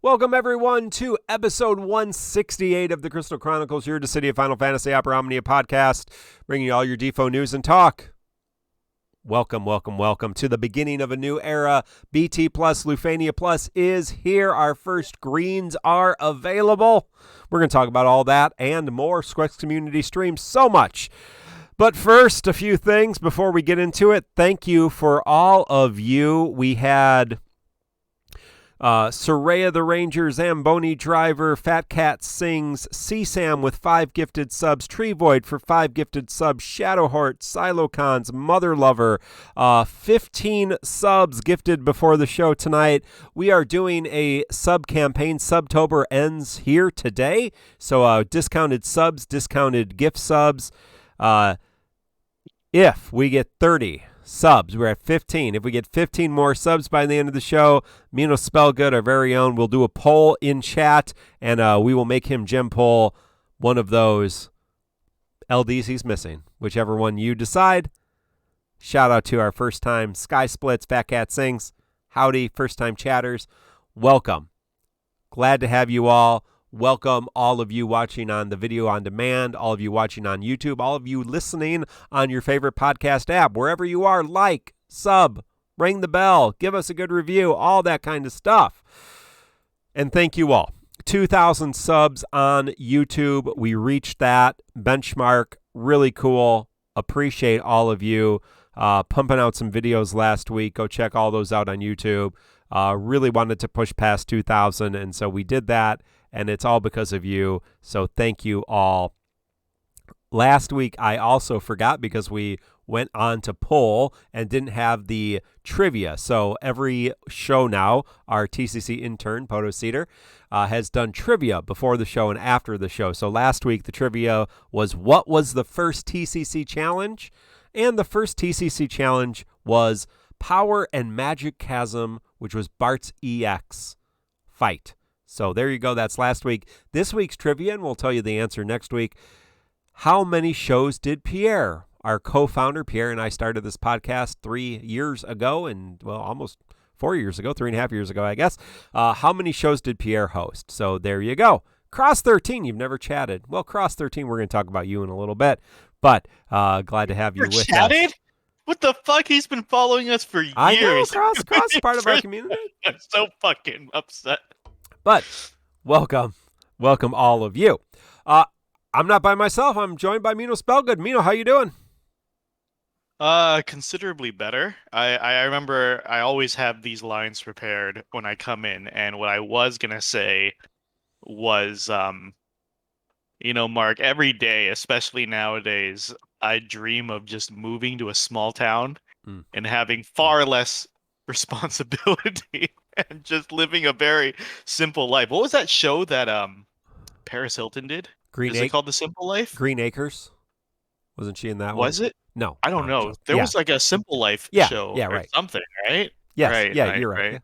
Welcome, everyone, to episode 168 of the Crystal Chronicles, your Dissidia Final Fantasy Opera Omnia podcast, bringing you all your DiFFOO news and talk. Welcome, welcome, welcome to the beginning of a new era. BT Plus, Lufania Plus is here. Our first greens are available. We're going to talk about all that and more. Squex community streams so much. But first, a few things before we get into it. Thank you for all of you. We had Soraya the Ranger, Zamboni Driver, Fat Cat Sings, CSAM with 5 gifted subs, Tree Void for 5 gifted subs, Shadowheart, Silocons, Mother Lover, 15 subs gifted before the show tonight. We are doing a sub campaign. Subtober ends here today. So discounted subs, discounted gift subs. If we get 30 subs, we're at 15. If we get 15 more subs by the end of the show, Mino Spellgood, our very own, will do a poll in chat, and we will make him gem poll one of those LDs he's missing, whichever one you decide. Shout out to our first time Sky Splits, Fat Cat Sings, howdy, first time chatters, welcome. Glad to have you all. Welcome all of you watching on the video on demand, all of you watching on YouTube, all of you listening on your favorite podcast app, wherever you are, like, sub, ring the bell, give us a good review, all that kind of stuff. And thank you all. 2,000 subs on YouTube. We reached that benchmark. Really cool. Appreciate all of you pumping out some videos last week. Go check all those out on YouTube. Really wanted to push past 2,000, and so we did that. And it's all because of you, so thank you all. Last week, I also forgot because we went on to poll and didn't have the trivia. So every show now, our TCC intern, Poto Cedar, has done trivia before the show and after the show. So last week, the trivia was, what was the first TCC challenge? And the first TCC challenge was Power and Magic Chasm, which was Bart's EX fight. So there you go. That's last week. This week's trivia, and we'll tell you the answer next week. How many shows did Pierre, our co-founder, Pierre and I started this podcast 3 years ago, and well, almost 4 years ago, 3.5 years ago, I guess. How many shows did Pierre host? So there you go. Cross 13, you've never chatted. Well, Cross 13, we're going to talk about you in a little bit, but glad to have you with chatted? us. What the fuck? He's been following us for years. I know, Cross is part of our community. I'm so fucking upset. But welcome all of you. I'm not by myself. I'm joined by Mino Spellgood. Mino, how you doing? Considerably better. I remember I always have these lines prepared when I come in, and what I was gonna say was, Mark, every day, especially nowadays, I dream of just moving to a small town and having far less responsibility and just living a very simple life. What was that show that Paris Hilton did? Is it called The Simple Life? Green Acres? Wasn't she in that one? Was it? No. I don't know. There was like a Simple Life show or something, right? Yes. Right, You're right. Yeah.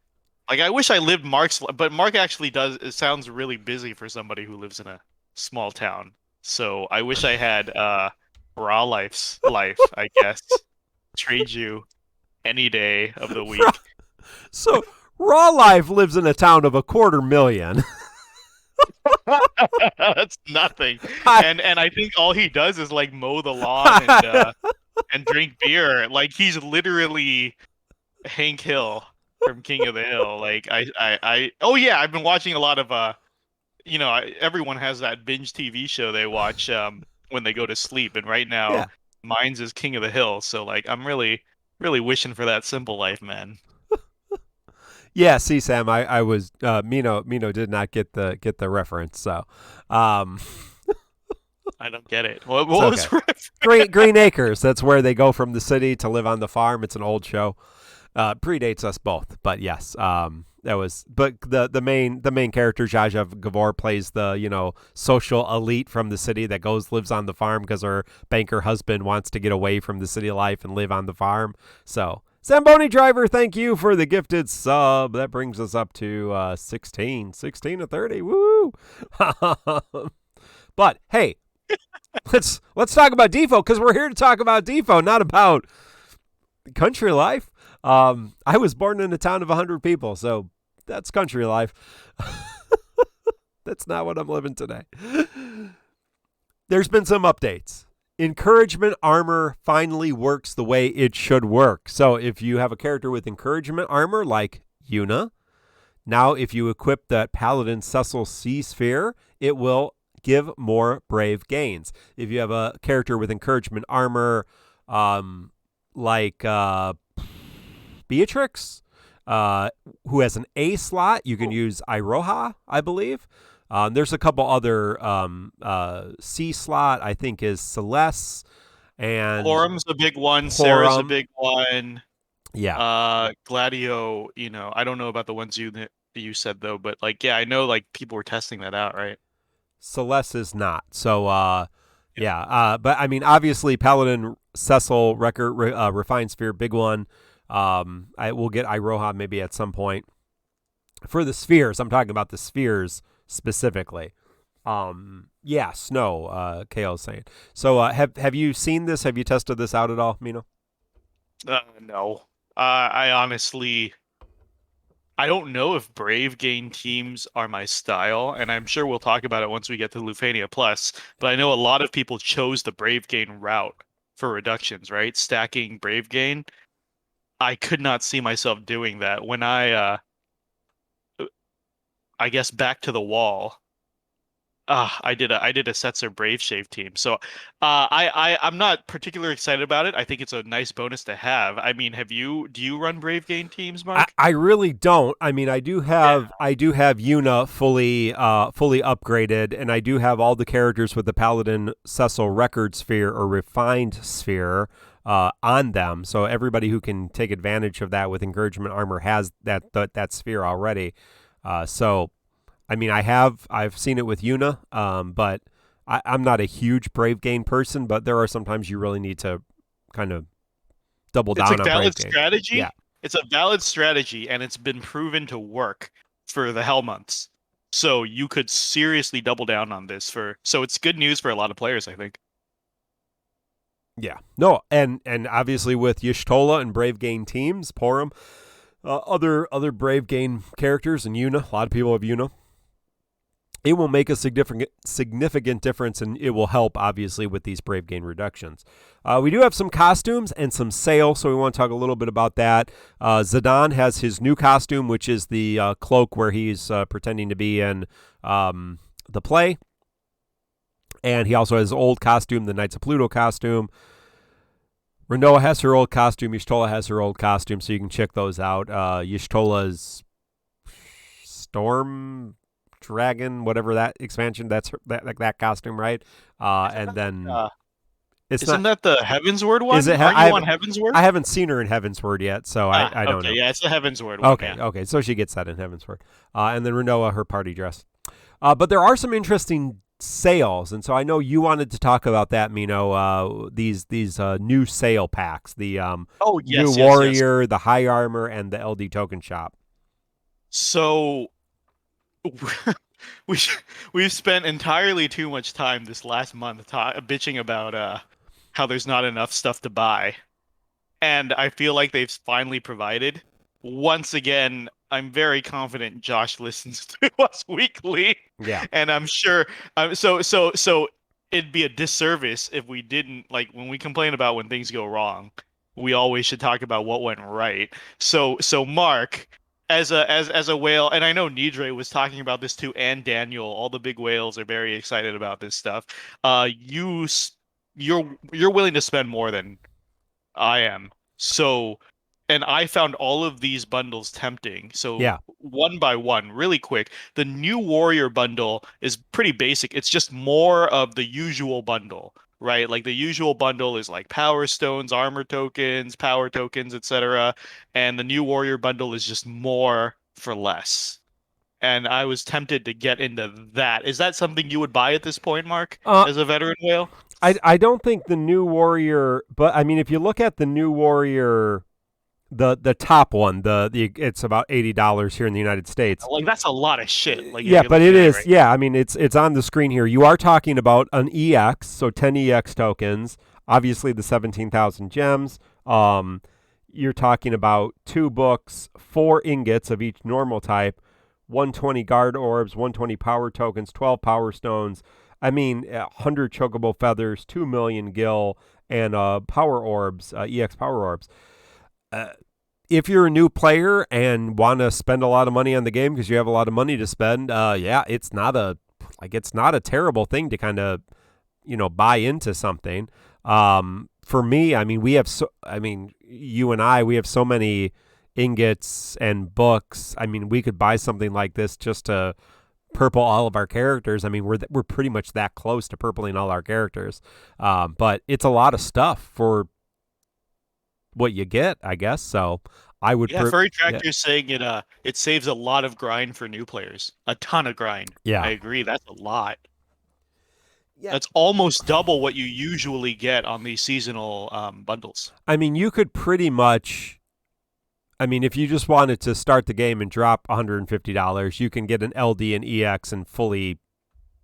Like, I wish I lived but Mark actually does. It sounds really busy for somebody who lives in a small town. So I wish I had Raw Life's life, I guess. Trade you any day of the week. So Raw Life lives in a town of 250,000. That's nothing. And I think all he does is like mow the lawn and drink beer. Like, he's literally Hank Hill from King of the Hill. Like, I've been watching a lot of everyone has that binge TV show they watch when they go to sleep, and right now mine's is King of the Hill. So like, I'm really wishing for that simple life, man. Yeah, see, Sam, I was Mino did not get the reference, so I don't get it. What was Green Acres? That's where they go from the city to live on the farm. It's an old show, predates us both, but yes, that was. But the main character, Zsa Zsa Gabor, plays the social elite from the city that lives on the farm because her banker husband wants to get away from the city life and live on the farm. So. Zamboni Driver, thank you for the gifted sub. That brings us up to 16 to 30. Woo! But hey, let's talk about DiFFOO, because we're here to talk about DiFFOO, not about Country life. I was born in a town of 100 people, so that's country life. That's not what I'm living today. There's been some updates. Encouragement armor finally works the way it should work. So if you have a character with encouragement armor like Yuna, now if you equip that Paladin Cecil Sea Sphere, it will give more brave gains. If you have a character with encouragement armor like Beatrix, who has an A slot, you can use Iroha, I believe. There's a couple other C slot, I think, is Celeste. And Orum's a big one. Sarah's a big one. Yeah. Gladio, I don't know about the ones you said, though. But, I know, people were testing that out, right? Celeste is not. So, but, I mean, obviously, Paladin, Cecil, Record, Refined Sphere, big one. I will get Iroha maybe at some point. For the spheres, I'm talking about the spheres specifically. Snow, Kale's saying. So have you seen this? Have you tested this out at all, Mino? No. I honestly, I don't know if Brave Gain teams are my style, and I'm sure we'll talk about it once we get to Lufania Plus, but I know a lot of people chose the Brave Gain route for reductions, right? Stacking Brave Gain. I could not see myself doing that. When I guess back to the wall, I did a Setzer Brave Shave team. So I'm not particularly excited about it. I think it's a nice bonus to have. I mean, do you run Brave Gain teams, Mark? I really don't. I mean, I do have Yuna fully upgraded, and I do have all the characters with the Paladin Cecil Record Sphere or Refined Sphere on them. So everybody who can take advantage of that with encouragement armor has that sphere already. So I mean, I've seen it with Yuna, but I'm not a huge Brave Gain person, but there are sometimes you really need to kind of double down on Brave Gain. It's a valid strategy. Yeah. It's a valid strategy, and it's been proven to work for the Hell months. So you could seriously double down on this so it's good news for a lot of players, I think. Yeah. No, and obviously with Y'shtola and Brave Gain teams, Porum, other Brave Gain characters, and Yuna, a lot of people have Yuna. It will make a significant difference, and it will help, obviously, with these Brave Gain reductions. We do have some costumes and some sales, so we want to talk a little bit about that. Zidane has his new costume, which is the cloak where he's pretending to be in the play. And he also has his old costume, the Knights of Pluto costume. Renoa has her old costume. Y'shtola has her old costume, so you can check those out. Y'shtola's Storm Dragon, whatever that expansion, that's that costume, right? And then isn't that the Heavensward one? Is it? Aren't you on Heavensward? I haven't seen her in Heavensward yet, so I don't know. Yeah, it's the Heavensward one. Okay, so she gets that in Heavensward, and then Renoa, her party dress. But there are some interesting sales, and so I know you wanted to talk about that, Mino. These new sale packs, the new warrior, the high armor, and the LD token shop. So we've spent entirely too much time this last month bitching about how there's not enough stuff to buy, and I feel like they've finally provided. Once again, I'm very confident Josh listens to us weekly. Yeah, and I'm sure. So it'd be a disservice if we didn't, when we complain about when things go wrong, we always should talk about what went right. So Mark, as a whale, and I know Nidre was talking about this too, and Daniel, all the big whales are very excited about this stuff. You're willing to spend more than I am. So, and I found all of these bundles tempting. So yeah. One by one, really quick, the new warrior bundle is pretty basic. It's just more of the usual bundle, right? Like the usual bundle is like power stones, armor tokens, power tokens, etc. And the new warrior bundle is just more for less. And I was tempted to get into that. Is that something you would buy at this point, Mark, as a veteran whale? I don't think the new warrior, but I mean, if you look at the new warrior, the top one, it's about $80 here in the United States. That's a lot of shit. Yeah, but it is. Right? Yeah, I mean, it's on the screen here. You are talking about an EX, so 10 EX tokens. Obviously, the 17,000 gems. you're talking about 2 books, 4 ingots of each normal type, 120 guard orbs, 120 power tokens, 12 power stones. I mean, 100 chocobo feathers, 2 million gil, and power orbs, EX power orbs. If you're a new player and want to spend a lot of money on the game because you have a lot of money to spend, yeah, it's not a terrible thing to kind of buy into something. For me, I mean, you and I, we have so many ingots and books. I mean, we could buy something like this just to purple all of our characters. I mean, we're pretty much that close to purpling all our characters. But it's a lot of stuff for what you get, I guess. So I would. Furry Tractor's saying it saves a lot of grind for new players. A ton of grind. Yeah, I agree. That's a lot. Yeah. That's almost double what you usually get on these seasonal bundles. I mean, you could pretty much. I mean, if you just wanted to start the game and drop $150, you can get an LD and EX and fully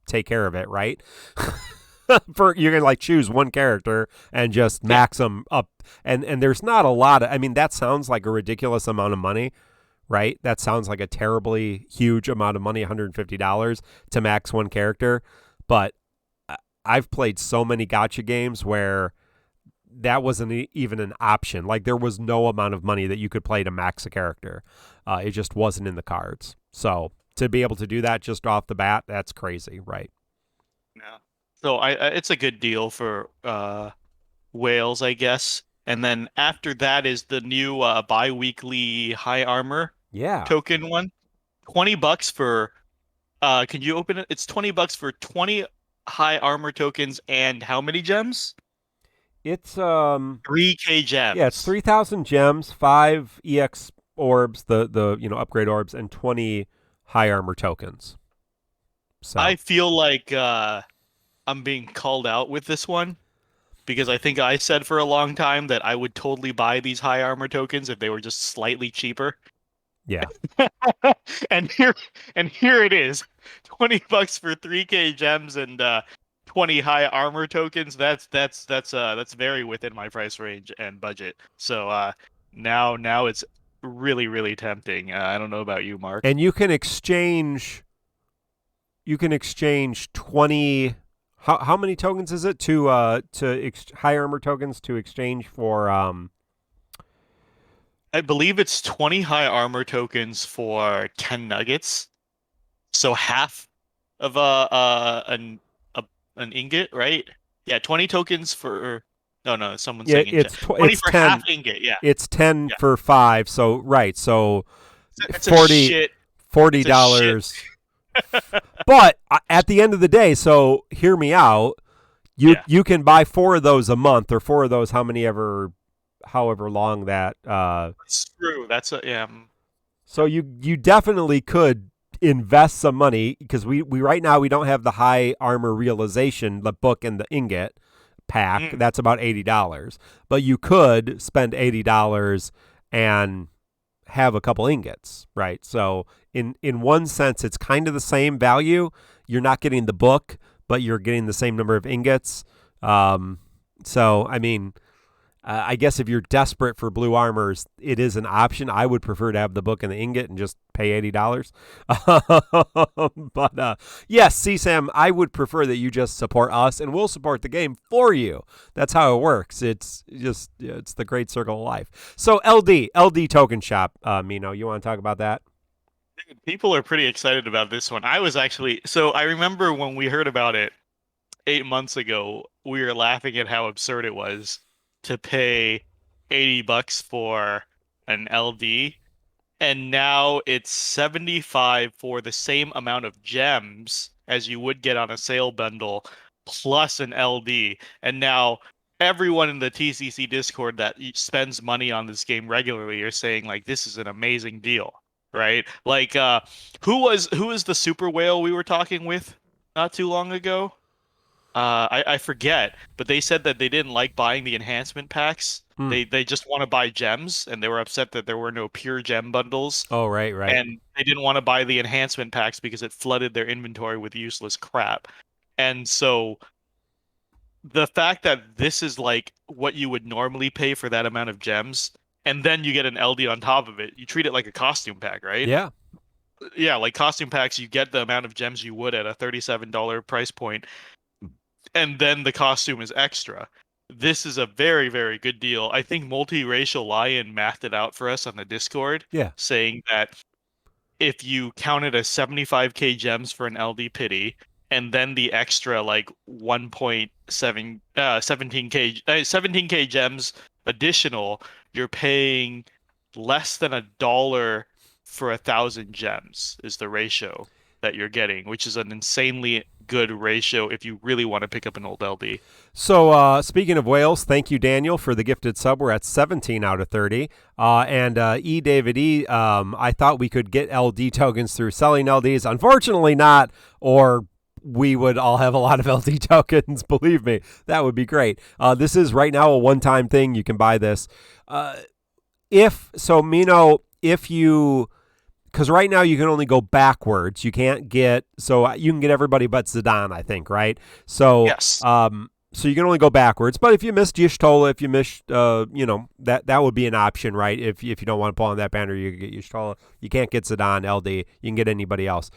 take care of it, right? You can choose one character and just max them up, and there's not a lot of. I mean, that sounds like a ridiculous amount of money, right? That sounds like a terribly huge amount of money, $150 to max one character. But I've played so many gacha games where that wasn't even an option. Like, there was no amount of money that you could play to max a character. It just wasn't in the cards. So to be able to do that just off the bat, that's crazy, right? Yeah. So it's a good deal for whales, I guess. And then after that is the new bi-weekly high armor token one. $20 for can you open it? It's $20 for 20 high armor tokens and how many gems? It's 3K gems. Yeah, it's 3,000 gems, 5 EX orbs, the upgrade orbs, and 20 high armor tokens. So I feel like I'm being called out with this one because I think I said for a long time that I would totally buy these high armor tokens if they were just slightly cheaper. Yeah. and here it is. $20 for 3K gems and 20 high armor tokens. That's very within my price range and budget. So now it's really, really tempting. I don't know about you, Mark. And you can exchange 20. How many tokens is it to high armor tokens to exchange for? I believe it's 20 high armor tokens for 10 nuggets. So half of an ingot, right? Yeah, 20 tokens for. No, someone's saying it's 20 for 10, half ingot. Yeah, it's 10 for 5. So right, so it's $40. But at the end of the day, so hear me out. You can buy 4 of those a month, or 4 of those however long that. That's true. That's a. So you definitely could invest some money, because we right now we don't have the high armor realization, the book and the ingot pack. That's about $80, but you could spend $80 and have a couple ingots, right? So in one sense, it's kind of the same value. You're not getting the book, but you're getting the same number of ingots. So I mean, I guess if you're desperate for blue armors, it is an option. I would prefer to have the book and the ingot and just pay $80. But yes, CSAM, I would prefer that you just support us, and we'll support the game for you. That's how it works. It's just it's the great circle of life. So LD Token Shop, Mino, you want to talk about that? People are pretty excited about this one. I remember when we heard about it 8 months ago, we were laughing at how absurd it was to pay $80 for an LD, and now it's $75 for the same amount of gems as you would get on a sale bundle plus an LD. And now everyone in the TCC Discord that spends money on this game regularly are saying like, this is an amazing deal, right? Like who was the super whale we were talking with not too long ago? I forget, but they said that they didn't like buying the enhancement packs. They just want to buy gems, and they were upset that there were no pure gem bundles. Oh, right. And they didn't want to buy the enhancement packs because it flooded their inventory with useless crap. And so the fact that this is like what you would normally pay for that amount of gems, and then you get an LD on top of it. You treat it like a costume pack, right? Yeah. Yeah, like costume packs, you get the amount of gems you would at a $37 price point, and then the costume is extra. This is a very, very good deal. I think Multiracial Lion mathed it out for us on the Discord, Yeah. saying that if you counted as 75k gems for an LD pity, and then the extra like 1.7 17k gems additional, you're paying less than $1 for 1,000 gems is the ratio that you're getting, which is an insanely good ratio if you really want to pick up an old LD. So speaking of whales, thank you, Daniel, for the gifted sub. We're at 17 out of 30. And David E, I thought we could get LD tokens through selling LDs. Unfortunately not, or we would all have a lot of LD tokens. Believe me, that would be great. This is right now a one-time thing. You can buy this. If you... Because right now you can only go backwards. You can't get... So you can get everybody but Zidane, I think, right? So, yes. So you can only go backwards. But if you missed Y'shtola, if you missed, that would be an option, right? If you don't want to pull on that banner, you get Y'shtola. You can't get Zidane, LD. You can get anybody else.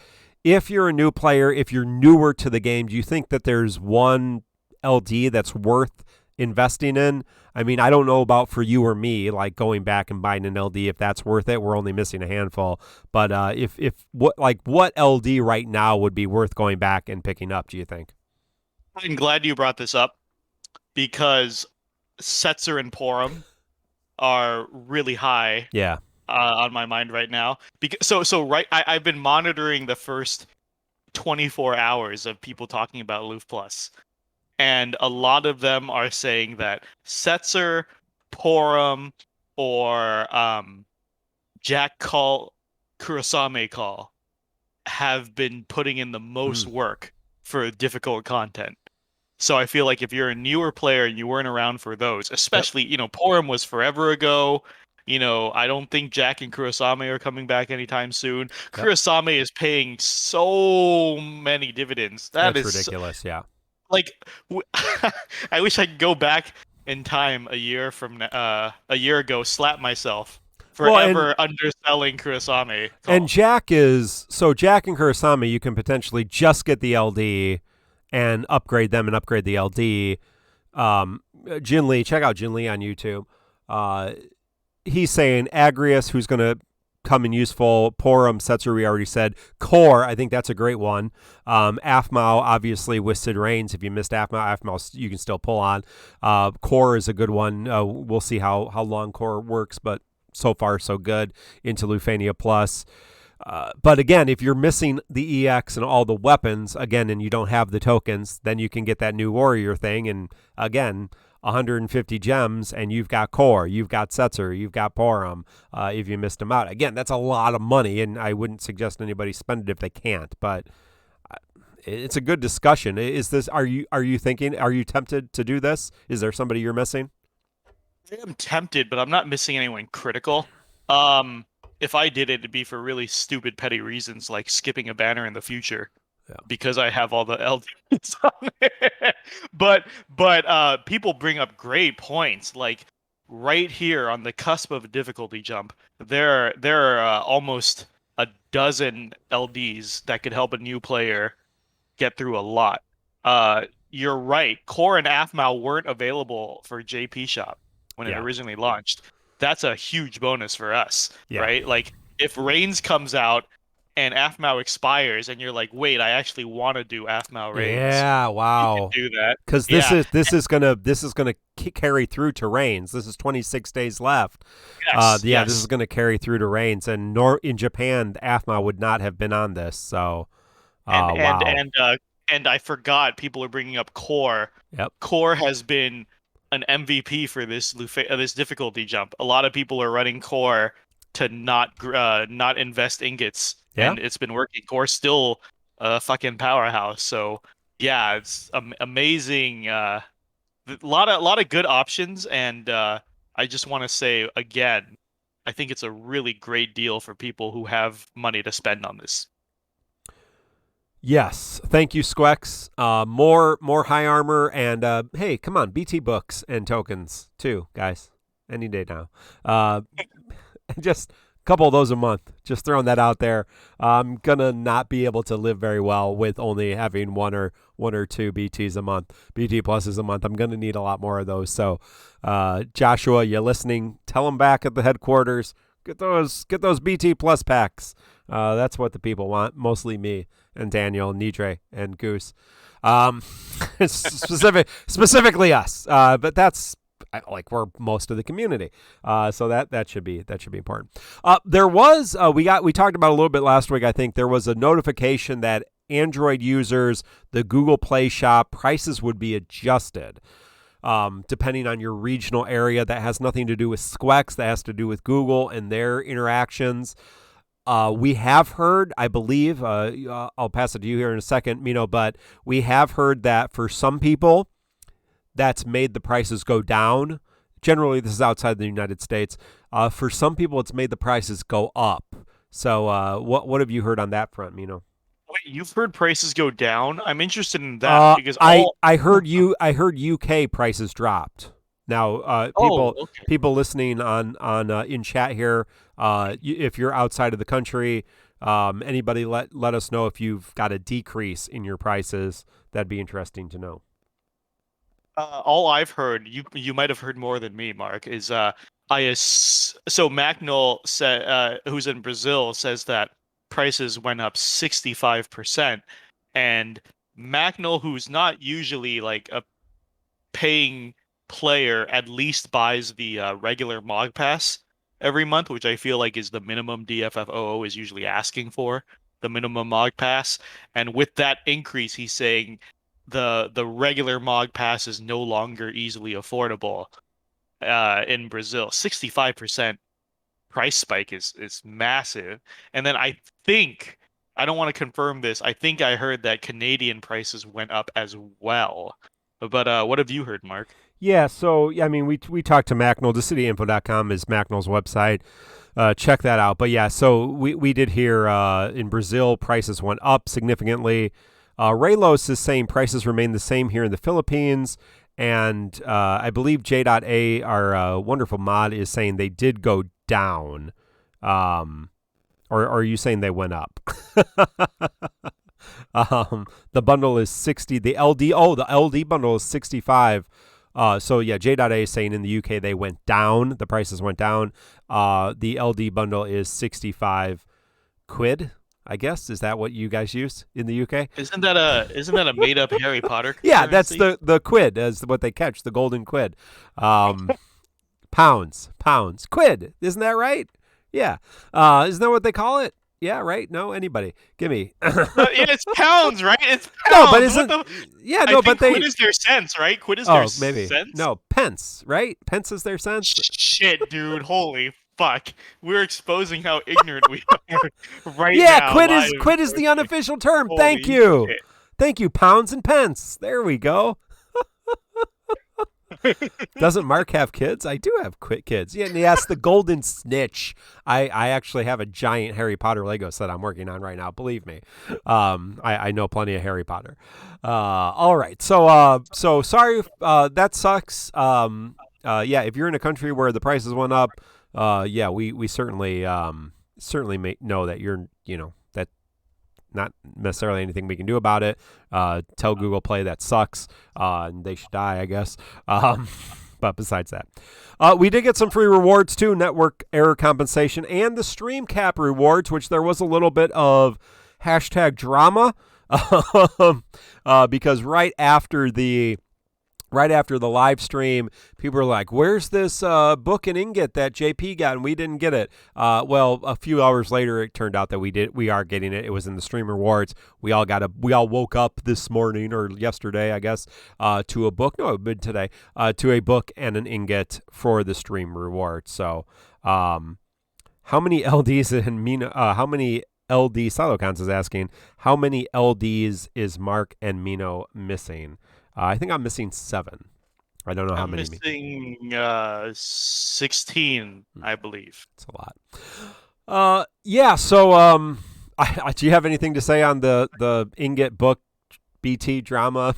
If you're a new player, if you're newer to the game, do you think that there's one LD that's worth investing in? I mean, I don't know about for you or me, like going back and buying an LD, if that's worth it. We're only missing a handful. But what LD right now would be worth going back and picking up, do you think? I'm glad you brought this up because Setzer and Porum are really high. Yeah. On my mind right now. I've been monitoring the first 24 hours of people talking about Loof Plus. And a lot of them are saying that Setzer, Porum, or Jack Call, Kurosame Call have been putting in the most work for difficult content. So I feel like if you're a newer player and you weren't around for those, especially, Porum was forever ago. I don't think Jack and Kurosame are coming back anytime soon. Yep. Kurosame is paying so many dividends. That's ridiculous, yeah. Like, I wish I could go back in time a year ago, slap myself forever underselling Kurosame. And Jack and Kurosame, you can potentially just get the LD and upgrade them and upgrade the LD. Jin Lee, check out Jin Lee on YouTube. He's saying Agrius, who's going to come in useful. Porum, Setzer, we already said. Core, I think that's a great one. Aphmau, obviously, with Sid Reigns. If you missed Aphmau, you can still pull on. Core is a good one. We'll see how long Core works, but so far, so good into Lufania Plus. But again, if you're missing the EX and all the weapons, again, and you don't have the tokens, then you can get that new warrior thing. And again, 150 gems, and you've got Core, you've got Setzer, you've got Porum, if you missed them out. Again, that's a lot of money, and I wouldn't suggest anybody spend it if they can't, but it's a good discussion. Are you tempted to do this? Is there somebody you're missing? I am tempted, but I'm not missing anyone critical. If I did it, it'd be for really stupid, petty reasons, like skipping a banner in the future. Yeah. Because I have all the LDs on it. But people bring up great points. Like right here on the cusp of a difficulty jump, there are almost a dozen LDs that could help a new player get through a lot. You're right. Core and Aphmau weren't available for JP Shop when it originally launched. That's a huge bonus for us, right? Like if Reigns comes out and Aphmau expires, and you're like, wait, I actually want to do Aphmau Reigns. Yeah, wow. You can do that because this is gonna carry through to Reigns. This is 26 days left. Yes, this is gonna carry through to Reigns, and in Japan, Aphmau would not have been on this. So, wow. And I forgot people are bringing up Core. Yep. Core has been an MVP for this difficulty jump. A lot of people are running Core to not invest ingots. Yeah. And it's been working. Core's still a fucking powerhouse. So yeah, it's amazing. A lot of good options, and I just want to say again, I think it's a really great deal for people who have money to spend on this. Yes, thank you, Squex. More high armor, and hey, come on, BT books and tokens too, guys. Any day now. Just a couple of those a month. Just throwing that out there. I'm gonna not be able to live very well with only having one or two BTs a month, BT pluses a month. I'm gonna need a lot more of those. So, Joshua, you listening? Tell them back at the headquarters. Get those BT plus packs. That's what the people want. Mostly me and Daniel, and Nidre, and Goose. Specifically us. But that's like we're most of the community. So that should be important. There was we talked about a little bit last week. I think there was a notification that Android users, the Google Play Shop prices would be adjusted. Depending on your regional area. That has nothing to do with Squex. That has to do with Google and their interactions. We have heard, I believe, I'll pass it to you here in a second, Mino, but we have heard that for some people, that's made the prices go down. Generally, this is outside the United States. For some people, it's made the prices go up. So what have you heard on that front, Mino? Wait, you've heard prices go down? I'm interested in that because I heard UK prices dropped. Now, people listening on in chat here, if you're outside of the country, anybody let us know if you've got a decrease in your prices. That'd be interesting to know. All I've heard, you might have heard more than me, Mark, is so Macnol said, who's in Brazil, says that prices went up 65%, and Macnol, who's not usually like a paying player, at least buys the regular Mog Pass every month, which I feel like is the minimum DFFOO is usually asking for, the minimum Mog Pass. And with that increase, he's saying the regular Mog Pass is no longer easily affordable in Brazil. 65% price spike is massive. And then I don't want to confirm this, I think I heard that Canadian prices went up as well. But what have you heard, Mark? Yeah, so I mean, we talked to Macnol. DissidiaFFOO.com is Macnol's website. Check that out. But yeah, so we did hear in Brazil prices went up significantly. Raylos is saying prices remain the same here in the Philippines, and I believe J.A, our wonderful mod, is saying they did go down. Or are you saying they went up? The bundle is 60. The LD bundle is 65. So yeah, J.A is saying in the UK they went down. The prices went down. The LD bundle is 65 quid. I guess, is that what you guys use in the UK? Isn't that a made up Harry Potter currency? Yeah, that's the quid, as what they catch, the golden quid. Pounds, quid. Isn't that right? Yeah. Isn't that what they call it? Yeah, right? No, anybody. Give me. Yeah, it's pounds, right? It's pounds. No, but isn't quid is their cents, right? Quid is their cents. No, pence, right? Pence is their cents. Shit, dude. Holy fuck. We're exposing how ignorant we are right now. Yeah, quid is the unofficial term. Holy Thank you. shit. Thank you, pounds and pence. There we go. Doesn't Mark have kids? I do have kids. Yeah, yes, the golden snitch. I actually have a giant Harry Potter Lego set I'm working on right now. Believe me. I know plenty of Harry Potter. All right. So sorry. That sucks. Yeah, if you're in a country where the prices went up, yeah, we certainly may know that you're, that not necessarily anything we can do about it. Tell Google Play that sucks, and they should die, I guess. But besides that, we did get some free rewards too, network error compensation and the stream cap rewards, which there was a little bit of hashtag drama, because right after the live stream, people were like, where's this book and ingot that JP got and we didn't get it? Well, a few hours later, it turned out that we are getting it. It was in the stream rewards. We all woke up this morning or yesterday, I guess, to a book. No, today, to a book and an ingot for the stream reward. So, how many LDs and Mino, how many LD Silocons is asking, how many LDs is Mark and Mino missing? I think I'm missing 7. I don't know how many. I'm missing 16, I believe. It's a lot. Yeah. So, do you have anything to say on the ingot book BT drama?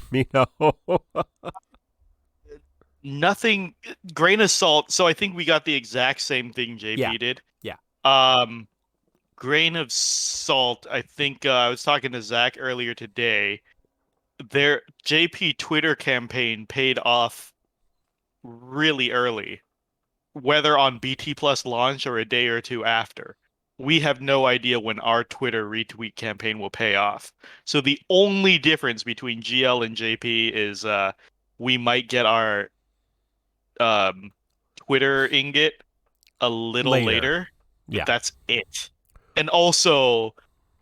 nothing, grain of salt. So I think we got the exact same thing Yeah. JP did. Yeah. Um, grain of salt. I think I was talking to Zach earlier today. Their JP Twitter campaign paid off really early, whether on BT Plus launch or a day or two after. We have no idea when our Twitter retweet campaign will pay off. So the only difference between GL and JP is we might get our um, Twitter ingot a little Later. later, but Yeah. that's it. And also,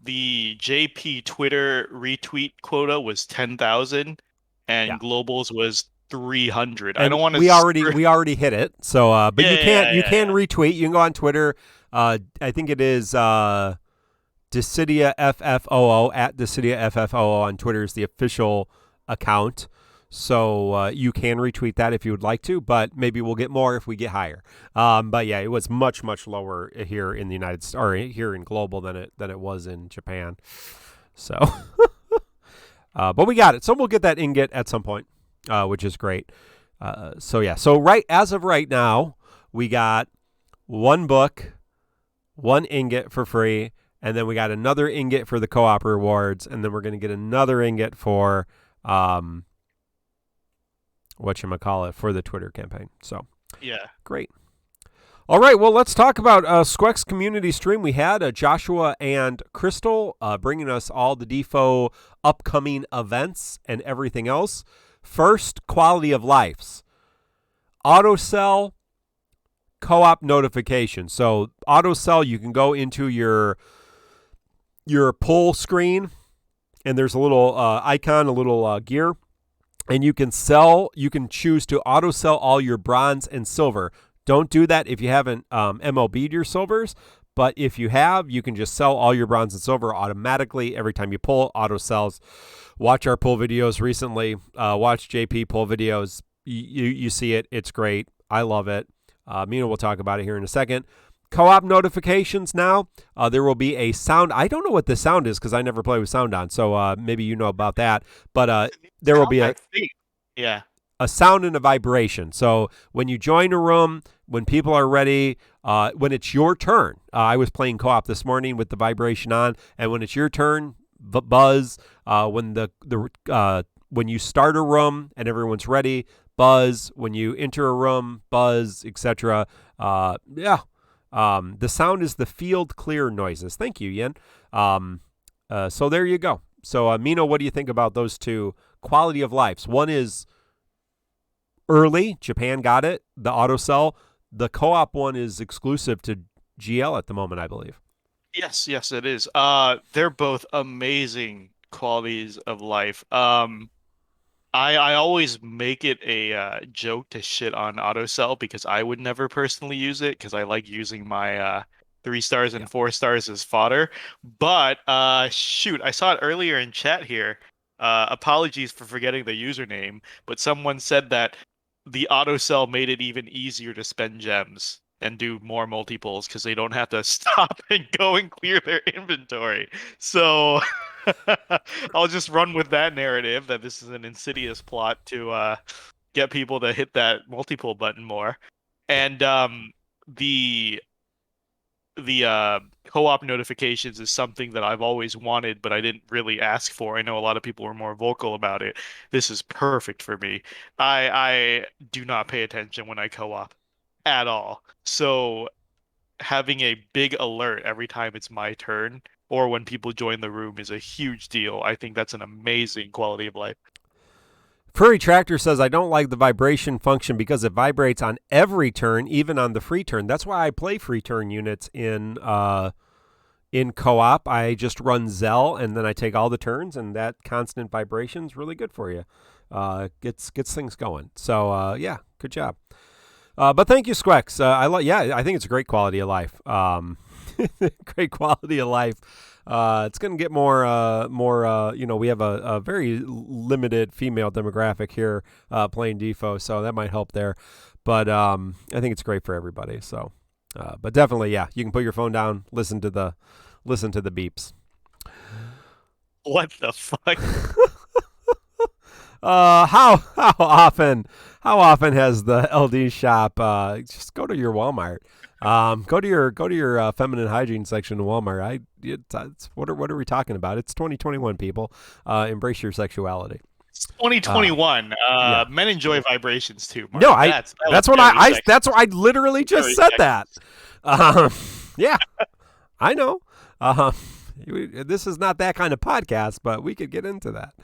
the JP Twitter retweet quota was 10,000 Yeah. and Global's was 300. I And don't want we to. already hit it. So but Yeah, yeah, you yeah, can yeah. retweet. You can go on Twitter. I think it is DissidiaFFOO at DissidiaFFOO on Twitter is the official account. So you can retweet that if you would like to, but maybe we'll get more if we get higher. But yeah, it was much lower here in the United States or here in global than it was in Japan. So, but we got it. So we'll get that ingot at some point, which is great. So yeah, so as of right now, we got one book, one ingot for free, and then we got another ingot for the co-op rewards, and then we're going to get another ingot for whatchamacallit, for the Twitter campaign. So Yeah. great. All right, well, let's talk about Squeck's community stream. We had Joshua and Crystal bringing us all the DissidiaFFOO upcoming events and everything else. First, quality of lives. Autosell, co-op notification. So autosell, you can go into your pull screen, and there's a little icon, a little gear, and you can choose to auto sell all your bronze and silver. Don't do that if you haven't MLB'd your silvers, but if you have, you can just sell all your bronze and silver automatically every time you pull. Auto sells. Watch our pull videos recently. Watch JP pull videos. You see it. It's great. I love it. Mina will talk about it here in a second. Co-op notifications now. There will be a sound. I don't know what the sound is because I never play with sound on, so maybe you know about that. But there will be Yeah. a sound and a vibration. So when you join a room, when people are ready, when it's your turn. I was playing co-op this morning with the vibration on, and when it's your turn, buzz. When when you start a room and everyone's ready, buzz. When you enter a room, buzz, etc. Yeah. The sound is the field clear noises. Thank you, Yen. So there you go. So, Mino, what do you think about those two quality of lives? One is early. Japan got it. The auto sell. The co-op one is exclusive to GL at the moment, I believe. Yes, it is. They're both amazing qualities of life. I always make it a joke to shit on AutoSell because I would never personally use it because I like using my 3 stars and 4 stars as fodder. But shoot, I saw it earlier in chat here. Apologies for forgetting the username, but someone said that the AutoSell made it even easier to spend gems and do more multiples because they don't have to stop and go and clear their inventory. So I'll just run with that narrative that this is an insidious plot to get people to hit that multiple button more. And the co-op notifications is something that I've always wanted, but I didn't really ask for. I know a lot of people were more vocal about it. This is perfect for me. I do not pay attention when I co-op at all. So having a big alert every time it's my turn or when people join the room is a huge deal. I think that's an amazing quality of life. Furry Tractor says, I don't like the vibration function because it vibrates on every turn, even on the free turn. That's why I play free turn units in co-op. I just run Zell, and then I take all the turns, and that constant vibration is really good for you. Gets things going. So, yeah, good job. But thank you, Squex. I think it's a great quality of life. Great quality of life. It's going to get more. We have a very limited female demographic here playing DissidiaFFOO, so that might help there. But I think it's great for everybody. So, but definitely, yeah, you can put your phone down, listen to the beeps. What the fuck? How often has the LD shop? Just go to your Walmart. Go to your feminine hygiene section in Walmart. What are we talking about? It's 2021, people. Embrace your sexuality. It's 2021. Yeah. Men enjoy vibrations too, Mark. No, That's what I literally just said that. Yeah, I know. This is not that kind of podcast, but we could get into that.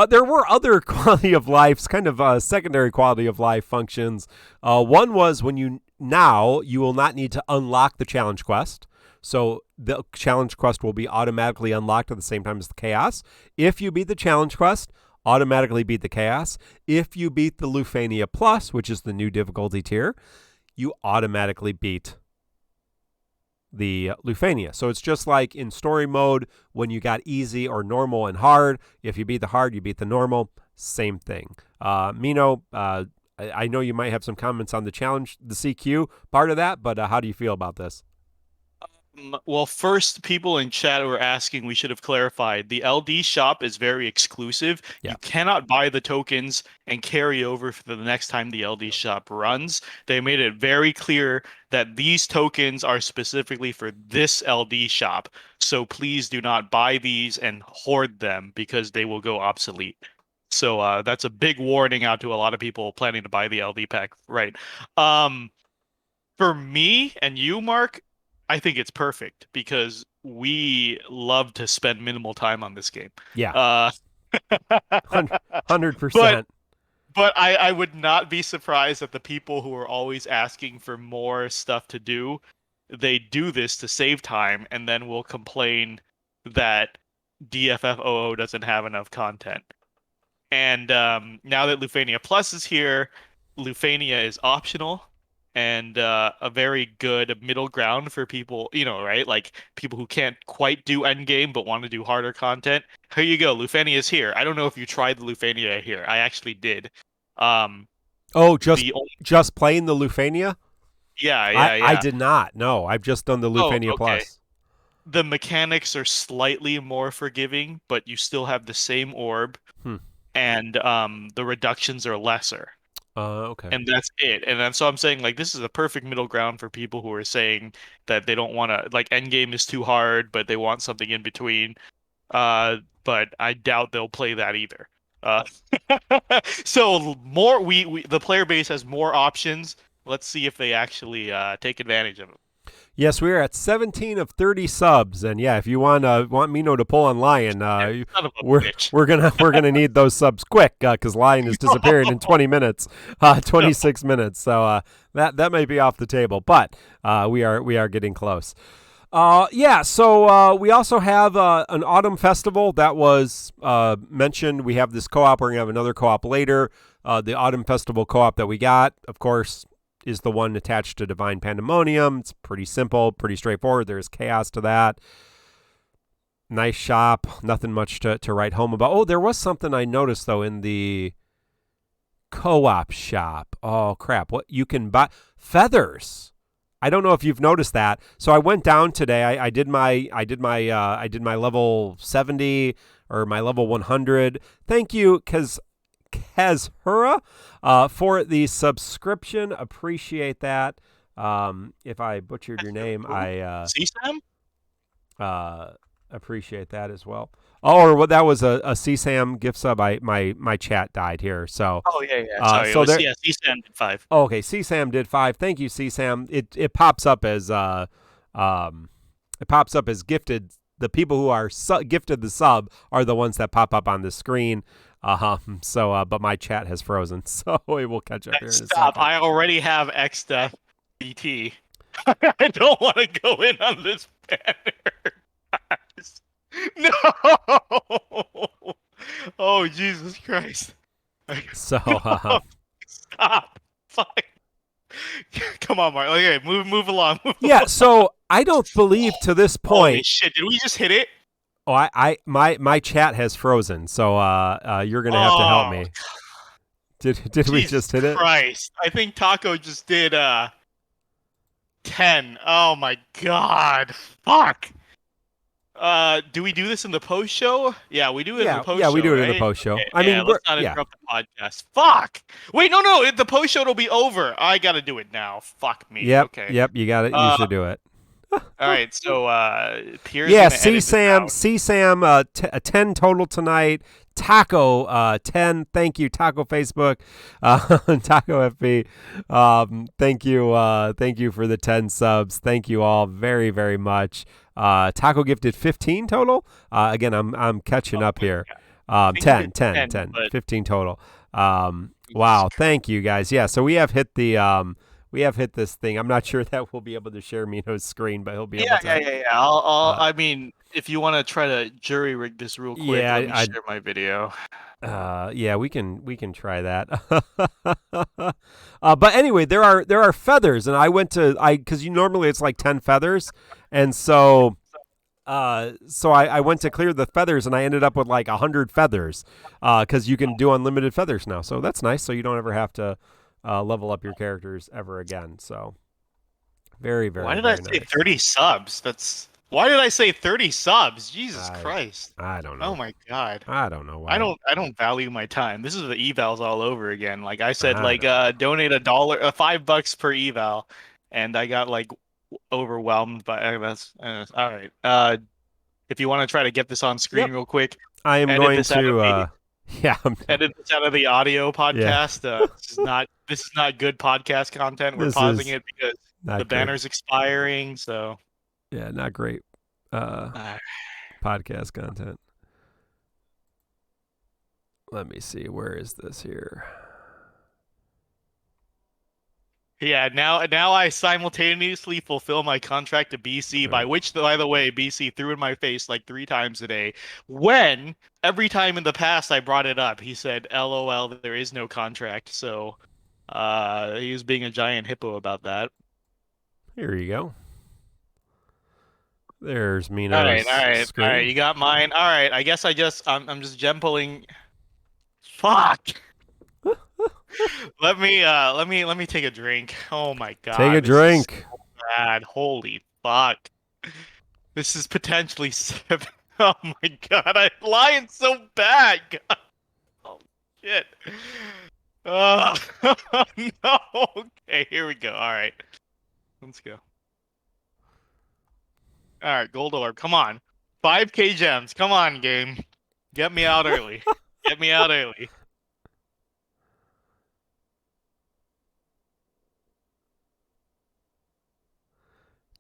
There were other quality of life, kind of secondary quality of life functions. One was when you will not need to unlock the challenge quest. So the challenge quest will be automatically unlocked at the same time as the chaos. If you beat the challenge quest, automatically beat the chaos. If you beat the Lufania Plus, which is the new difficulty tier, you automatically beat the Lufania. So it's just like in story mode when you got easy or normal and hard. If you beat the hard, you beat the normal. Same thing. Mino, I know you might have some comments on the challenge, the CQ part of that, but how do you feel about this? Well, first, people in chat were asking, we should have clarified. The LD shop is very exclusive. Yeah. You cannot buy the tokens and carry over for the next time the LD shop runs. They made it very clear that these tokens are specifically for this LD shop. So please do not buy these and hoard them because they will go obsolete. So that's a big warning out to a lot of people planning to buy the LD pack. Right. For me and you, Mark, I think it's perfect because we love to spend minimal time on this game. Yeah. 100%. But I would not be surprised that the people who are always asking for more stuff to do, they do this to save time and then will complain that DFFOO doesn't have enough content. And now that Lufania Plus is here, Lufania is optional. And a very good middle ground for people, right? Like people who can't quite do endgame but want to do harder content. Here you go, Lufania is here. I don't know if you tried the Lufania here. I actually did. Just playing the Lufania? Yeah. I did not. No, I've just done the Lufania Plus. The mechanics are slightly more forgiving, but you still have the same orb, and the reductions are lesser. Okay. And that's it. And then so I'm saying like this is a perfect middle ground for people who are saying that they don't want to like endgame is too hard, but they want something in between. But I doubt they'll play that either. So more the player base has more options. Let's see if they actually take advantage of it. Yes, we are at 17 of 30 subs, and yeah, if you want Mino to pull on Lion, we're gonna need those subs quick because Lion is disappearing in 20 minutes, 26 minutes. So that might be off the table, but we are getting close. So we also have an autumn festival that was mentioned. We have this co-op. We're gonna have another co-op later. The autumn festival co-op that we got, of course, is the one attached to Divine Pandemonium. It's pretty simple, pretty straightforward. There's chaos to that. Nice shop. Nothing much to write home about. Oh, there was something I noticed, though, in the co-op shop. Oh, crap. What you can buy? Feathers. I don't know if you've noticed that. So I went down today. I did my level 70 or my level 100. Thank you, Kezhura, for the subscription. Appreciate that. If I butchered your name, I appreciate that as well. Oh, or that was a CSAM gift sub. My chat died here. So Sorry, CSAM did 5. Oh, okay, CSAM did 5. Thank you, CSAM. It pops up as gifted. The people who are gifted the sub are the ones that pop up on the screen. But my chat has frozen, so it will catch up here in a second. I already have XDeath BT. I don't want to go in on this banner. No! Oh, Jesus Christ. So, Stop. Fuck. Come on, Mark. Okay, move along. So I don't believe to this point. Holy shit, did we just hit it? Oh, my chat has frozen, so you're gonna have to help me. Did we just hit it? Christ, I think Taco just did 10. Oh my God, fuck! Do we do this in the post show? Yeah, we do it in the post show. Yeah, we do it in the right? post show. Okay, I mean, let's not interrupt the podcast. Fuck. Wait, no. The post show will be over. I gotta do it now. Fuck me. Yep, Okay. yep, you got it. You should do it. All right. So Pierre's Yeah, gonna edit this out. Sam, 10 total tonight. Taco, 10. Thank you, Taco Facebook, Taco FB. Thank you for the 10 subs. Thank you all very, very much. Taco gifted 15 total. Again, I'm catching up here. 10, 15 total. Wow, thank you guys. Yeah, so we have hit this thing. I'm not sure that we'll be able to share Mino's screen, but he'll be able to. Yeah. I mean, if you want to try to jury rig this real quick, let me share my video. Yeah, we can try that. But anyway, there are feathers, and because normally it's like 10 feathers, and so I went to clear the feathers, and I ended up with like 100 feathers, because you can do unlimited feathers now. So that's nice. So you don't ever have to level up your characters ever again. So very, very. Why did I say 30 subs? Why did I say 30 subs? Jesus Christ. I don't know. Oh my God. I don't know why. I don't value my time. This is the evals all over again. Like I said, donate $1, $5 per eval, and I got like overwhelmed by that's all right. If you want to try to get this on screen real quick, I am going to edit this out of the audio podcast. This is not good podcast content. We're pausing it because the banner's expiring. So yeah, not great podcast content. Let me see. Where is this here? Yeah, now I simultaneously fulfill my contract to BC, by which, by the way, BC threw in my face like 3 times a day. When every time in the past I brought it up, he said, "LOL, there is no contract." So, he was being a giant hippo about that. Here you go. There's Mino's screen. All right. You got mine. All right. I guess I'm just gem pulling. Fuck. Let me take a drink. Oh my God. Take a drink. So bad. Holy fuck. This is potentially 7. Oh my God. I'm lying so bad. God. Oh shit. Oh no. Okay, here we go. All right. Let's go. All right, gold orb. Come on. 5K gems. Come on, game. Get me out early. Get me out early.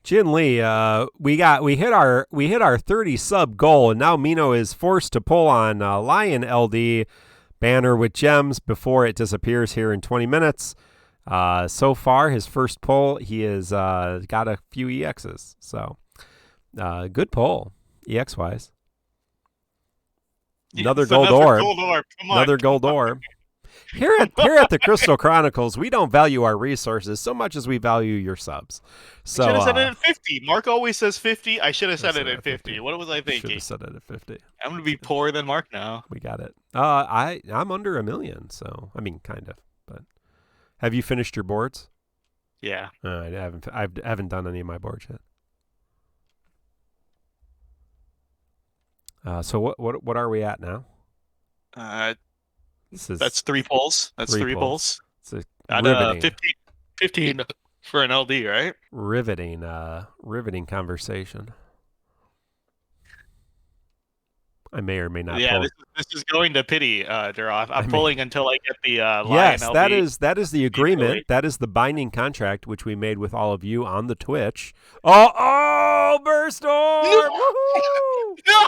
Jin Lee, we hit our 30 sub goal, and now Mino is forced to pull on Lion LD banner with gems before it disappears here in 20 minutes. So far, his first pull, he has got a few EXs. So, good pull, EX wise. Another gold orb. Come on. Another gold orb. Here at the Crystal Chronicles, we don't value our resources so much as we value your subs. So I should have said it at 50. Mark always says 50. I should have said it at 50. What was I thinking? Should have said it at 50. I'm gonna be poorer than Mark now. We got it. I'm under 1 million, so I mean, kind of. But have you finished your boards? Yeah. I haven't done any of my boards yet. So what are we at now? That's 3 pulls. That's 3 pulls. It's riveting. 15 for an LD, right? Riveting conversation. I may or may not. Yeah, pull. This is going to pity, Duroff. I'm pulling until I get the Lion yes, LD. that is the agreement. That is the binding contract which we made with all of you on the Twitch. Oh, burst orb! Woohoo! No!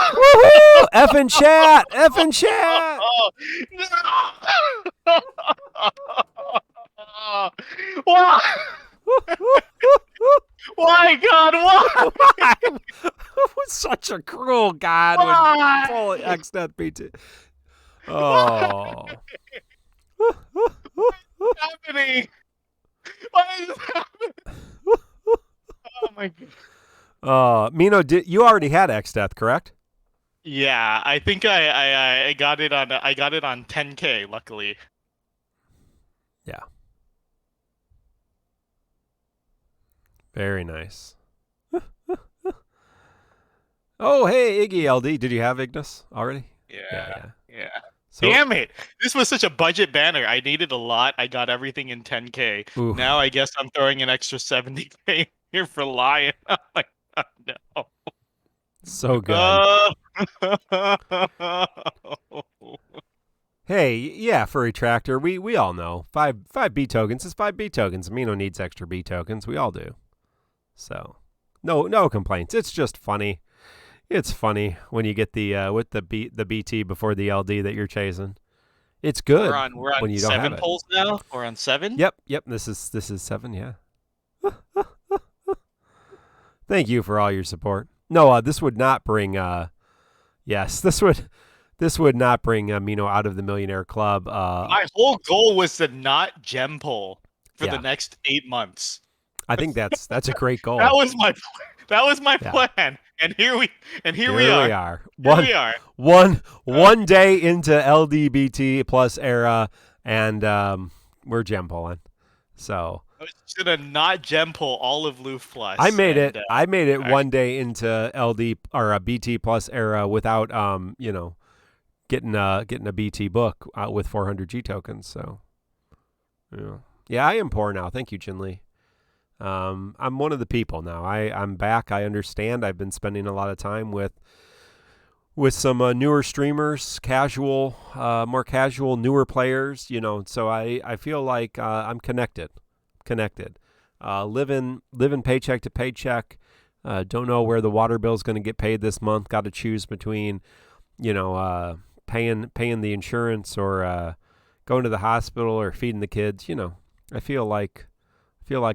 Woohoo! F in chat! F in chat! Why, God? Why? Such a cruel God would pull X Death BT. Oh. What's happening? What is happening? Oh my God. Mino, you already had X Death, correct? Yeah, I think I got it on 10K, luckily. Yeah. Very nice. Oh, hey, Iggy LD. Did you have Ignis already? Yeah. So, Damn it! This was such a budget banner. I needed a lot. I got everything in 10K. oof, Now I guess I'm throwing an extra 70K here for Lion. Oh my god, no. so good. Uh, Hey, yeah, Furry Tractor. We all know five B tokens is 5 B tokens. Amino needs extra B tokens. We all do. So, no complaints. It's just funny. It's funny when you get the with the BT before the LD that you're chasing. It's good we're on when you don't have 7 it. polls now. We're on 7. Yep. This is 7. Yeah. Thank you for all your support. No, this would not bring. Yes, this would not bring Amino out of the Millionaire Club. My whole goal was to not gem poll for Yeah. the next 8 months. I think that's a great goal. That was my plan, and here we are. Here we are. Here we are. One day into LDBT plus era, and we're gem pulling. So I was gonna not gem pull all of Loof Plus. I made it. I made it all one day into LD or a BT plus era without getting a BT book with 400 G tokens. So yeah, I am poor now. Thank you, Jinli. I'm one of the people now. I'm back. I understand. I've been spending a lot of time with some newer streamers, more casual, newer players. So I feel like I'm connected. Living paycheck to paycheck. Don't know where the water bill's going to get paid this month. Got to choose between, paying the insurance or going to the hospital or feeding the kids. I feel like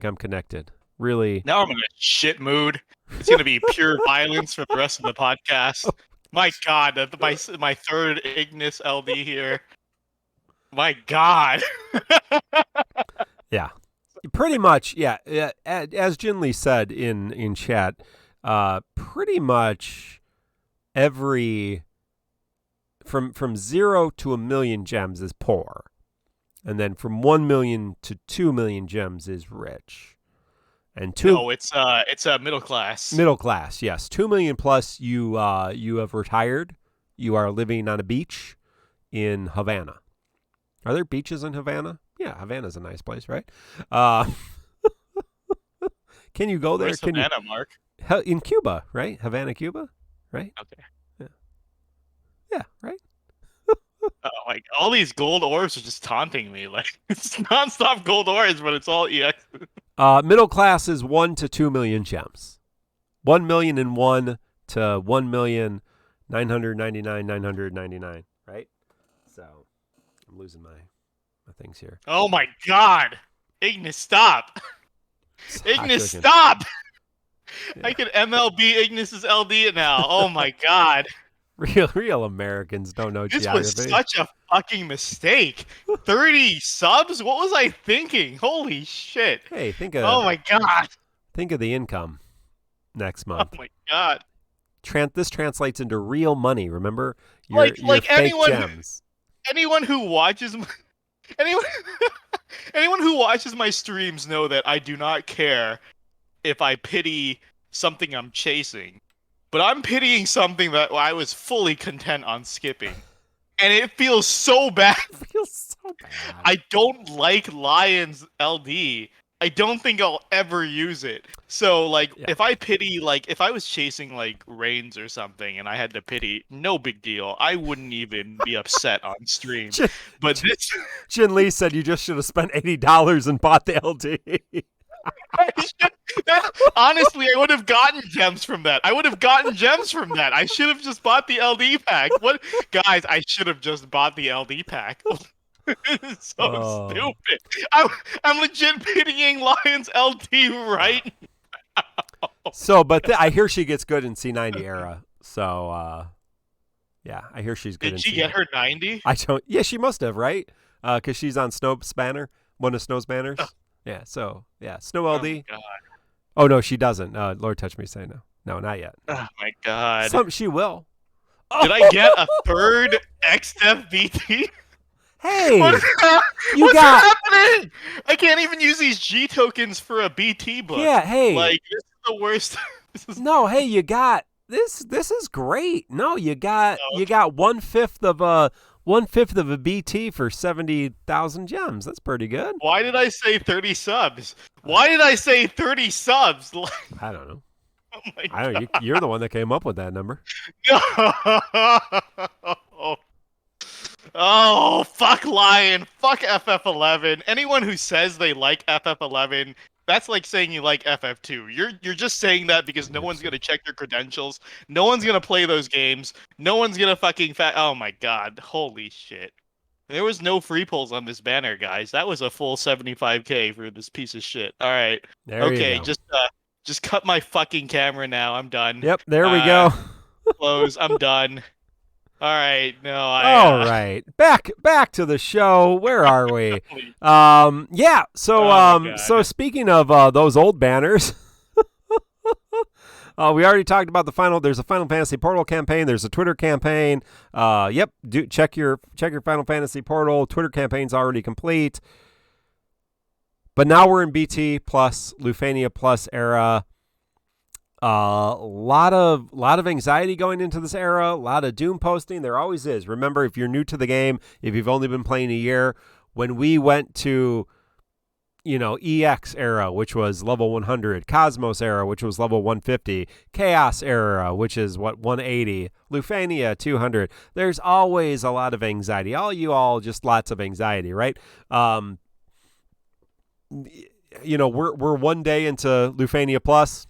I'm connected. Really. Now I'm in a shit mood. It's gonna be pure violence for the rest of the podcast. My God, my third Ignis LD here. My God. Yeah. Pretty much, yeah. As Jinli said in chat, pretty much every from 0 to 1 million gems is poor, and then from 1 million to 2 million gems is rich, and it's a middle class. Middle class, yes. 2 million plus, you have retired. You are living on a beach in Havana. Are there beaches in Havana? Yeah, Havana's a nice place, right? Can you go there? Where's Havana, Mark? In Cuba, right? Havana, Cuba, right? Okay. Yeah, right? Like all these gold orbs are just taunting me. Like it's nonstop gold orbs, but it's all EX. Middle class is 1 to 2 million gems. 1,000,001 to 1,999,999, right? So I'm losing my things here. Oh my God, Ignis, stop! Ignis, stop! Yeah. I can MLB Ignis's LD now. Oh my God. Real Americans don't know geography. This was such a fucking mistake. 30 subs? What was I thinking? Holy shit. Hey, oh my God. Think of the income next month. Oh my God. This translates into real money, remember? Your fake gems. Anyone who watches anyone who watches my streams know that I do not care if I pity something I'm chasing. But I'm pitying something that I was fully content on skipping. And it feels so bad. I don't like Lion's LD. I don't think I'll ever use it. So, if I pity, if I was chasing, Reigns or something and I had to pity, no big deal. I wouldn't even be upset on stream. But this... Jin Lee said you just should have spent $80 and bought the LD. Honestly, I would have gotten gems from that. I should have just bought the LD pack. What, guys? I should have just bought the LD pack. Stupid. I'm legit pitying Lion's LD right now. So, but I hear she gets good in C90 era. So, yeah, I hear she's good. Did she get her 90? I don't. Yeah, she must have, right? Because she's on Snow Spanner, one of Snow's banners. Yeah, so, yeah, Snow LD. Oh, no, she doesn't. Lord Touch Me say no. No, not yet. Oh, my God. She will. Did I get a third XDev BT? Hey! What's happening? I can't even use these G tokens for a BT book. Yeah, hey. This is the worst. No, hey, you got This is great. No, you got 1/5 of a BT for 70,000 gems. That's pretty good. Why did I say 30 subs? Why did I say 30 subs? I don't know. Oh my I don't know. You're the one that came up with that number. Oh, fuck Lion. Fuck FF11. Anyone who says they like FF11, that's like saying you like FF2. You're just saying that because no one's gonna check your credentials. No one's gonna play those games. No one's gonna fucking oh my god. Holy shit. There was no free pulls on this banner, guys. That was a full 75k for this piece of shit. All right. There you go. Just cut my fucking camera now. I'm done. Yep, there we go. Close. I'm done. All right. No, all right. Back to the show. Where are we? Yeah. So so speaking of those old banners, we already talked about the final. There's a Final Fantasy Portal campaign. There's a Twitter campaign. Yep. Check your Final Fantasy Portal. Twitter campaign's already complete. But now we're in BT plus Lufania plus era. A lot of anxiety going into this era, a lot of doom posting. There always is. Remember, if you're new to the game, if you've only been playing a year, when we went to, EX era, which was level 100, Cosmos era, which was level 150, Chaos era, which is 180, Lufania 200. There's always a lot of anxiety. All just lots of anxiety, right? We're one day into Lufania plus.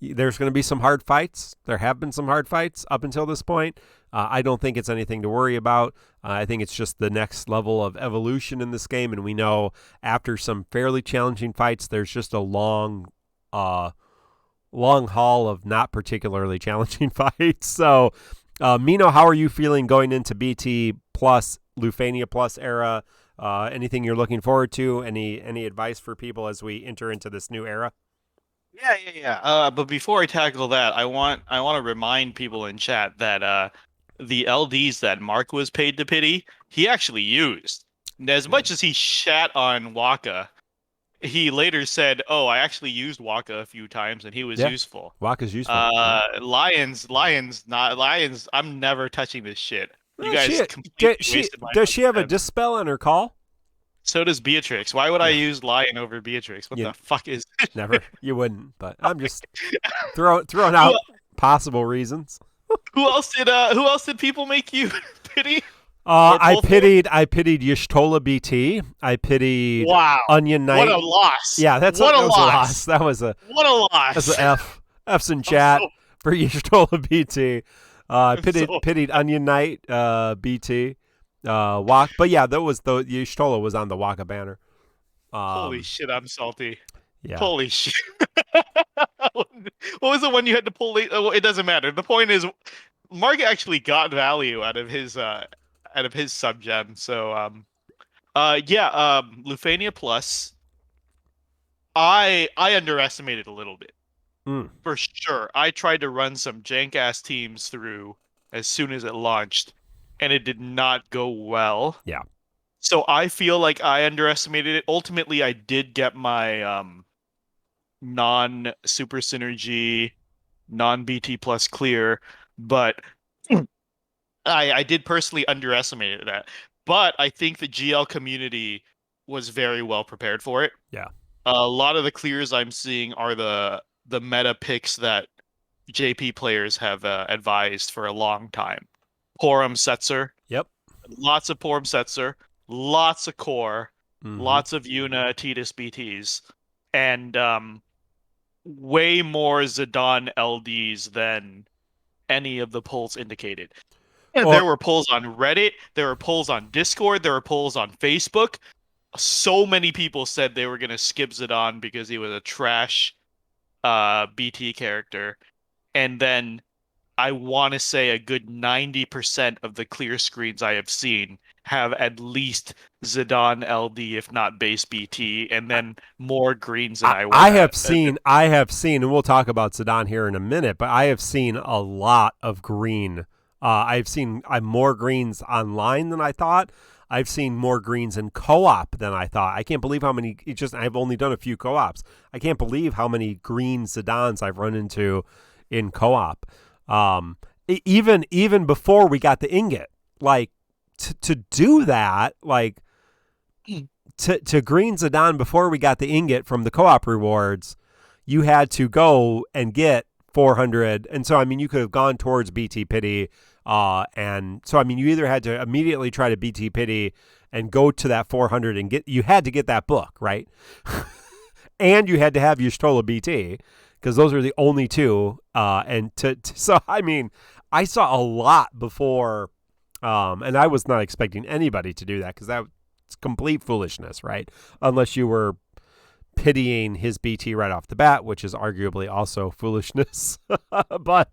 There's going to be some hard fights. There have been some hard fights up until this point. I don't think it's anything to worry about. I think it's just the next level of evolution in this game, and we know after some fairly challenging fights, there's just a long haul of not particularly challenging fights. So, Mino, how are you feeling going into BT plus Lufania plus era? Anything you're looking forward to? Any advice for people as we enter into this new era? Yeah. But before I tackle that, I want to remind people in chat that the LDs that Mark was paid to pity, he actually used. And as much as he shat on Waka, he later said, "Oh, I actually used Waka a few times, and he was useful." Waka's useful. Lions. I'm never touching this shit. You guys does she have a dispel on her call? So does Beatrix. Why would I use Lion over Beatrix? What the fuck is this? Never. You wouldn't, but I'm just throwing out possible reasons. Who else did people make you pity? I pitied Y'shtola BT. I pitied Onion Knight. What a loss. Yeah, that was a loss. That was a loss. That's an F. F's in chat for Y'shtola BT. I pitied Onion Knight BT. But yeah, that was the Y'shtola was on the Waka banner. Holy shit, I'm salty. Yeah. Holy shit. What was the one you had to pull? It doesn't matter. The point is, Mark actually got value out of his sub gem. So Lufania Plus. I underestimated a little bit. For sure. I tried to run some jank ass teams through as soon as it launched, and it did not go well. Yeah. So I feel like I underestimated it. Ultimately, I did get my non-super synergy, non-BT plus clear, but I did personally underestimate that. But I think the GL community was very well prepared for it. Yeah. A lot of the clears I'm seeing are the meta picks that JP players have advised for a long time. Porum Setzer. Yep. Lots of Porum Setzer. Lots of core. Lots of Yuna Tidus BTs. And way more Zidane LDs than any of the polls indicated. And there were polls on Reddit. There were polls on Discord. There were polls on Facebook. So many people said they were going to skip Zidane because he was a trash BT character. And then I want to say a good 90% of the clear screens I have seen have at least Zidane LD, if not base BT, and then more greens than I have seen, and we'll talk about Zidane here in a minute, but I have seen a lot of green. I've seen more greens online than I thought. I've seen more greens in co-op than I thought. I can't believe how many. I've only done a few co-ops. I can't believe how many green Zidans I've run into in co-op. Even before we got the ingot, like to do that, like to green Zidane before we got the ingot from the co-op rewards, you had to go and get 400. And so, I mean, you could have gone towards BT Pity. And so, I mean, you either had to immediately try to BT Pity and go to that 400 and you had to get that book, right? And you had to have your Stola BT because those are the only two. So, I mean, I saw a lot before, and I was not expecting anybody to do that because that's complete foolishness, right? Unless you were pitying his BT right off the bat, which is arguably also foolishness. But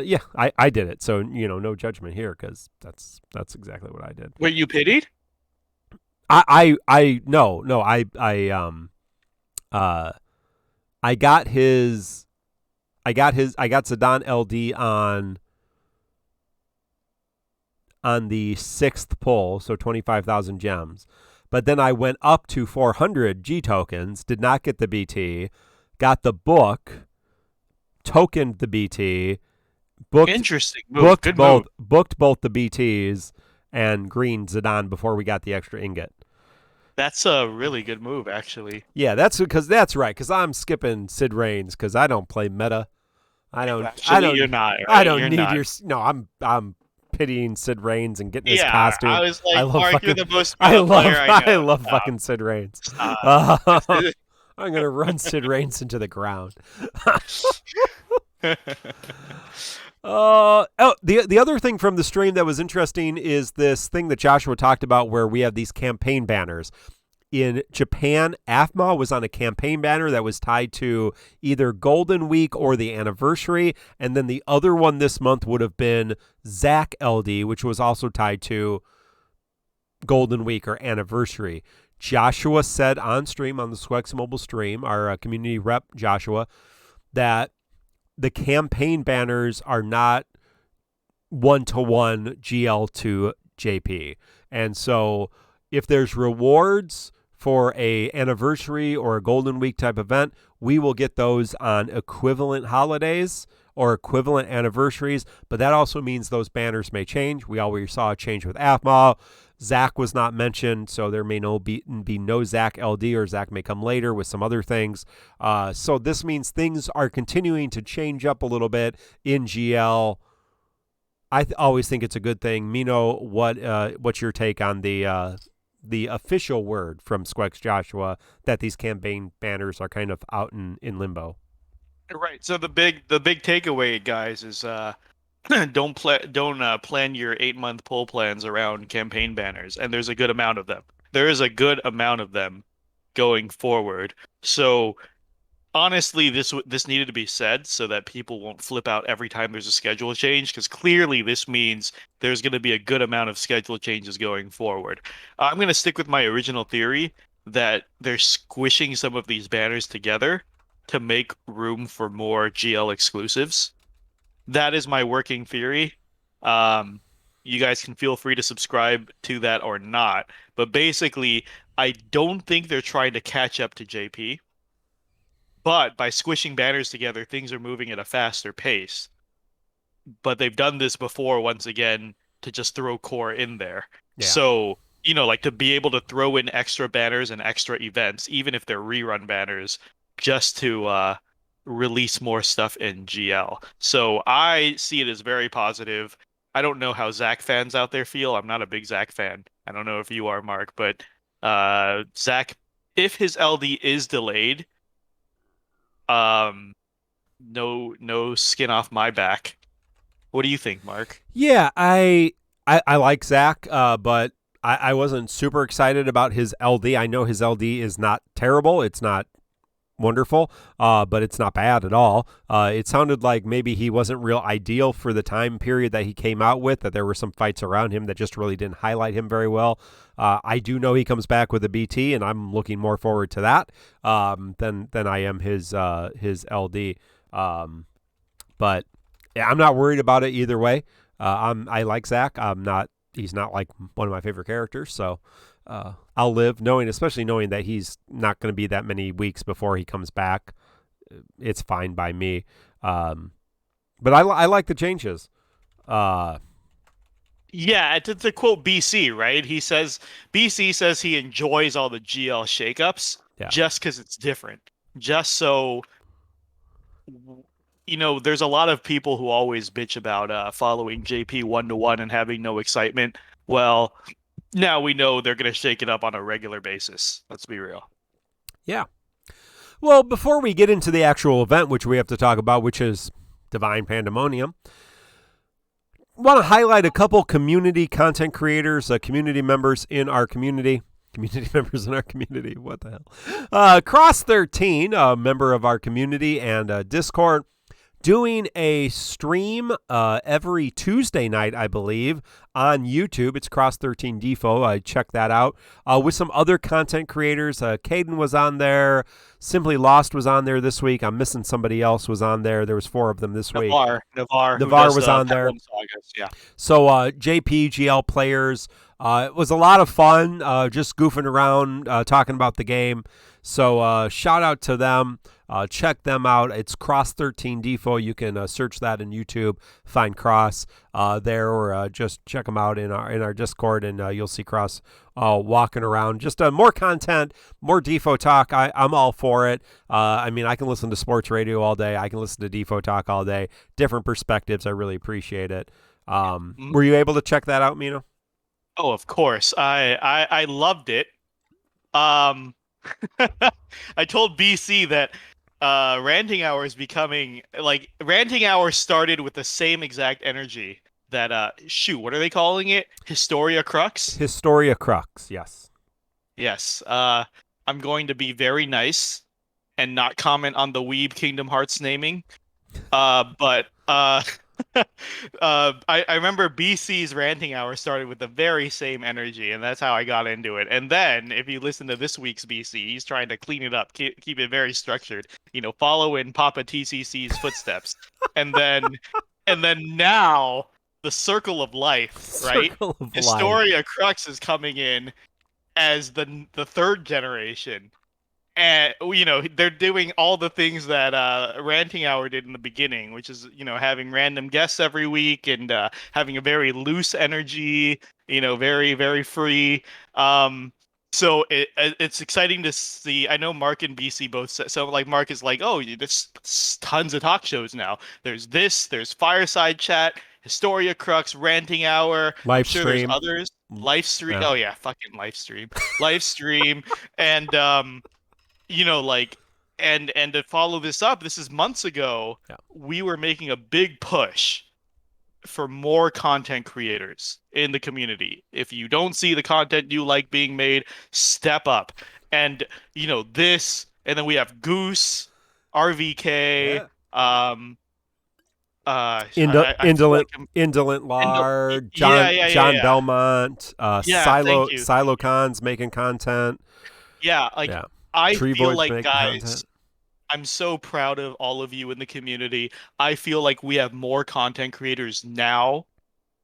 yeah, I did it. So, no judgment here because that's exactly what I did. Were you pitied? I got Zidane LD on the 6th pull, so 25,000 gems. But then I went up to 400 G tokens, did not get the BT, got the book, tokened the BT, booked both the BTs, and green Zidane before we got the extra ingot. That's a really good move, actually. Yeah, that's right. Because I'm skipping Sid Reigns because I don't play meta. You're not. Right? I don't you're need not. your. No, I'm pitying Sid Reigns and getting his costume. I was like, Mark, you're the most I love fucking Sid Reigns. I'm gonna run Sid Reigns into the ground. The other thing from the stream that was interesting is this thing that Joshua talked about where we have these campaign banners. In Japan, AFMA was on a campaign banner that was tied to either Golden Week or the anniversary, and then the other one this month would have been Zach LD, which was also tied to Golden Week or anniversary. Joshua said on stream, on the Swex Mobile stream, our community rep Joshua, that the campaign banners are not one-to-one GL to JP. And so if there's rewards for a anniversary or a Golden Week type event, we will get those on equivalent holidays or equivalent anniversaries. But that also means those banners may change. We always saw a change with AFMA. Zach was not mentioned, so there may be no Zach LD, or Zach may come later with some other things. So this means things are continuing to change up a little bit in GL. I always think it's a good thing. Mino, what's your take on the official word from Squex Joshua that these campaign banners are kind of out in limbo? Right. So the big takeaway, guys, is don't plan your 8-month pull plans around campaign banners, and there's a good amount of them. There is a good amount of them going forward. So honestly, this needed to be said so that people won't flip out every time there's a schedule change, because clearly this means there's going to be a good amount of schedule changes going forward. I'm going to stick with my original theory that they're squishing some of these banners together to make room for more GL exclusives. That is my working theory. You guys can feel free to subscribe to that or not. But basically, I don't think they're trying to catch up to JP. But by squishing banners together, things are moving at a faster pace. But they've done this before, once again, to just throw core in there. Yeah. So, like to be able to throw in extra banners and extra events, even if they're rerun banners, just to release more stuff in GL. So I see it as very positive. I don't know how Zach fans out there feel. I'm not a big Zach fan. I don't know if you are, Mark, but Zach, if his LD is delayed, no skin off my back. What do you think, Mark? Yeah, I like Zach, but I wasn't super excited about his LD. I know his LD is not terrible. It's not wonderful, but it's not bad at all. It sounded like maybe he wasn't real ideal for the time period that he came out with, that there were some fights around him that just really didn't highlight him very well. I do know he comes back with a BT, and I'm looking more forward to that than I am his LD. But yeah, I'm not worried about it either way. I like Zach. I'm not he's not like one of my favorite characters. So I'll live especially knowing that he's not going to be that many weeks before he comes back. It's fine by me. But I like the changes. Yeah, to quote BC, right? BC says he enjoys all the GL shakeups just because it's different. Just so, there's a lot of people who always bitch about following JP 1-to-1 and having no excitement. Well, now we know they're going to shake it up on a regular basis. Let's be real. Yeah. Well, before we get into the actual event, which we have to talk about, which is Divine Pandemonium, I want to highlight a couple community content creators, community members in our community. Community members in our community. What the hell? Cross13, a member of our community and Discord, doing a stream every Tuesday night, I believe, on YouTube. It's Cross13DFO. I checked that out with some other content creators. Caden was on there. Simply Lost was on there this week. I'm missing somebody else was on there. There was 4 of them this week. Navarre was on there. Sagas, yeah. So JPGL players. It was a lot of fun, just goofing around, talking about the game. So shout out to them. Check them out. It's Cross13DFO. You can search that in YouTube, find Cross there, or just check them out in our Discord, and you'll see Cross walking around. Just more content, more Defo talk. I'm all for it. I mean, I can listen to sports radio all day. I can listen to Defo talk all day. Different perspectives. I really appreciate it. Were you able to check that out, Mino? Oh, of course. I loved it. I told BC that Ranting Hour is becoming Ranting Hour started with the same exact energy that what are they calling it? Historia Crux? Historia Crux, yes. Yes. I'm going to be very nice and not comment on the Weeb Kingdom Hearts naming. But I remember BC's Ranting Hour started with the very same energy, and that's how I got into it. And then, if you listen to this week's BC, he's trying to clean it up, keep it very structured. Follow in Papa TCC's footsteps, and then now the Circle of Life, right? Historia Crux is coming in as the third generation. And they're doing all the things that Ranting Hour did in the beginning, which is having random guests every week and having a very loose energy, very, very free. So it's exciting to see. I know Mark and BC both said, so Mark is like, oh, there's tons of talk shows now. There's Fireside Chat, Historia Crux, Ranting Hour. Live I'm sure stream. There's others. Live stream. Yeah. Oh yeah, fucking live stream. Live stream. And and to follow this up, this is months ago, we were making a big push for more content creators in the community. If you don't see the content you like being made, step up. And, this, and then we have Goose, RVK, Indolent Lar, John Belmont, Silo Cons making content. I feel like, guys, content. I'm so proud of all of you in the community. I feel like we have more content creators now,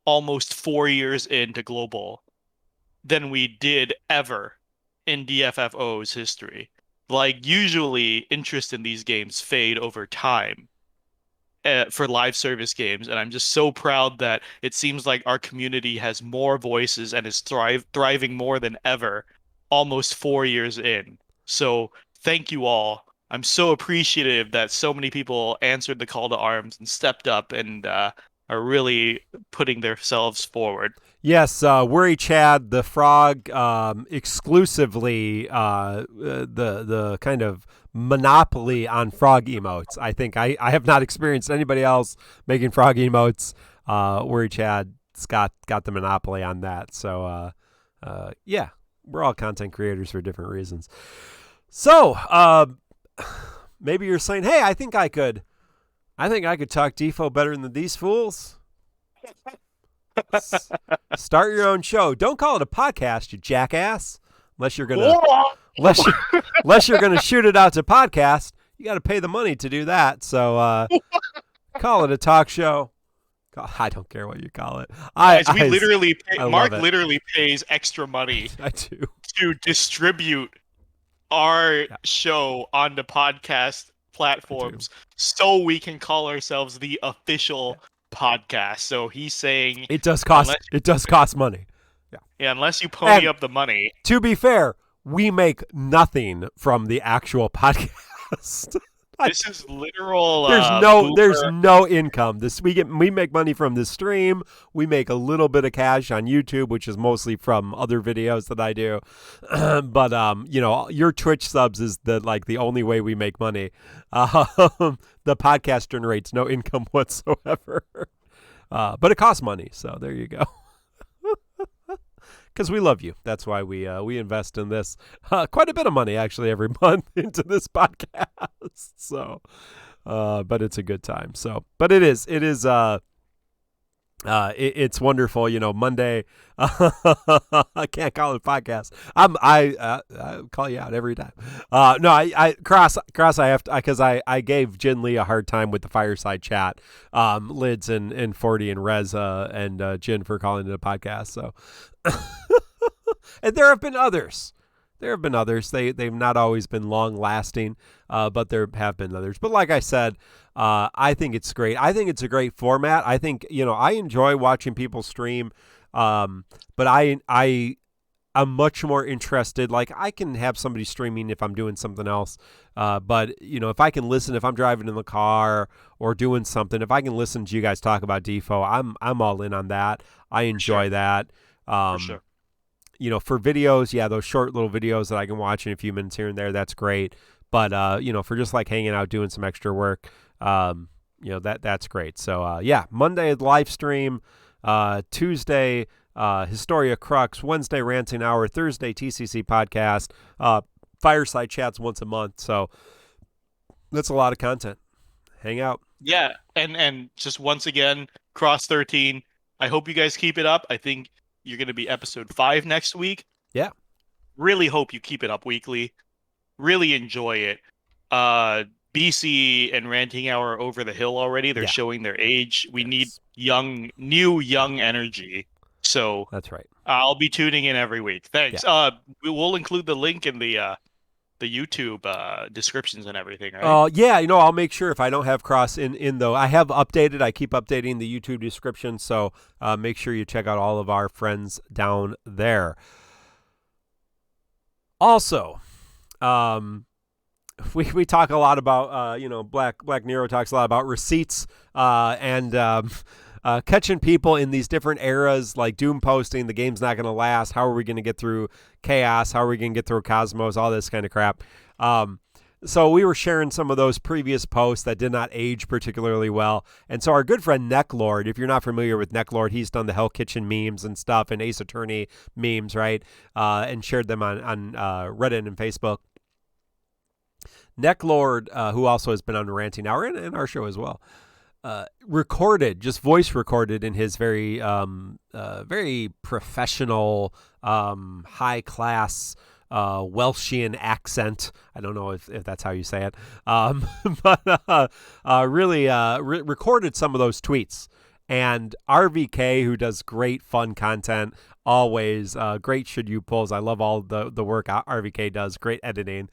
almost 4 years into Global, than we did ever in DFFO's history. Usually, interest in these games fade over time for live service games, and I'm just so proud that it seems like our community has more voices and is thriving more than ever, almost 4 years in. So thank you all. I'm so appreciative that so many people answered the call to arms and stepped up and are really putting themselves forward. Yes, Worry Chad, the frog, exclusively the kind of monopoly on frog emotes. I think I have not experienced anybody else making frog emotes. Worry Chad's got the monopoly on that. So yeah, we're all content creators for different reasons. So, maybe you're saying, "Hey, I think I could talk Defo better than these fools." Start your own show. Don't call it a podcast, you jackass. Unless you're gonna shoot it out to podcast, you got to pay the money to do that. So, call it a talk show. I don't care what you call it. Guys, we literally pay, I Mark love it. literally pays extra money I do. to distribute our show on the podcast platforms so we can call ourselves the official podcast. So he's saying It does cost. It does cost money. Yeah, unless you pony up the money. To be fair, we make nothing from the actual podcast. This is literal. There's no income. We make money from the stream. We make a little bit of cash on YouTube, which is mostly from other videos that I do. But your Twitch subs is the only way we make money. The podcast generates no income whatsoever. But it costs money, so there you go. Because we love you. That's why we invest in this quite a bit of money actually every month into this podcast. So, but it's a good time. So, but it's wonderful. Monday. I can't call it a podcast. I call you out every time. No, I cross. I have to because I gave Jin Lee a hard time with the fireside chat. Lids and 40 and Reza and Jin for calling it a podcast. So. And there have been others. They've not always been long lasting, but there have been others. But like I said, I think it's great. I think it's a great format. I think, I enjoy watching people stream, but I'm much more interested. Like I can have somebody streaming if I'm doing something else. But if I can listen, if I'm driving in the car or doing something, if I can listen to you guys talk about DissidiaFFOO, I'm all in on that. I enjoy that. For sure. For videos, those short little videos that I can watch in a few minutes here and there, that's great. But, for just like hanging out, doing some extra work, that's great. So, Monday live stream, Tuesday, Historia Crux, Wednesday Ranting Hour, Thursday TCC podcast, fireside chats once a month. So that's a lot of content. Hang out. Yeah. And just once again, Cross 13. I hope you guys keep it up. I think you're going to be episode 5 next week. Yeah. Really hope you keep it up weekly. Really enjoy it. BC and Ranting Hour are over the hill already. They're showing their age. We need new young energy. So that's right. I'll be tuning in every week. Thanks. Yeah. We'll include the link in the YouTube descriptions and everything, right? I'll make sure if I don't have Cross in though. I have updated. I keep updating the YouTube description, so make sure you check out all of our friends down there. Also, we talk a lot about Black Nero talks a lot about receipts and catching people in these different eras, like doom posting, the game's not going to last, how are we going to get through chaos, how are we going to get through Cosmos, all this kind of crap. So we were sharing some of those previous posts that did not age particularly well. And so our good friend Necklord, if you're not familiar with Necklord, he's done the Hell Kitchen memes and stuff and Ace Attorney memes, right? And shared them on Reddit and Facebook. Necklord, who also has been on Ranting Hour and our show as well, voice recorded in his very professional, high class Welshian accent. I don't know if that's how you say it, but really recorded some of those tweets. And RVK, who does great fun content, always great should you pulls. I love all the work RVK does. Great editing.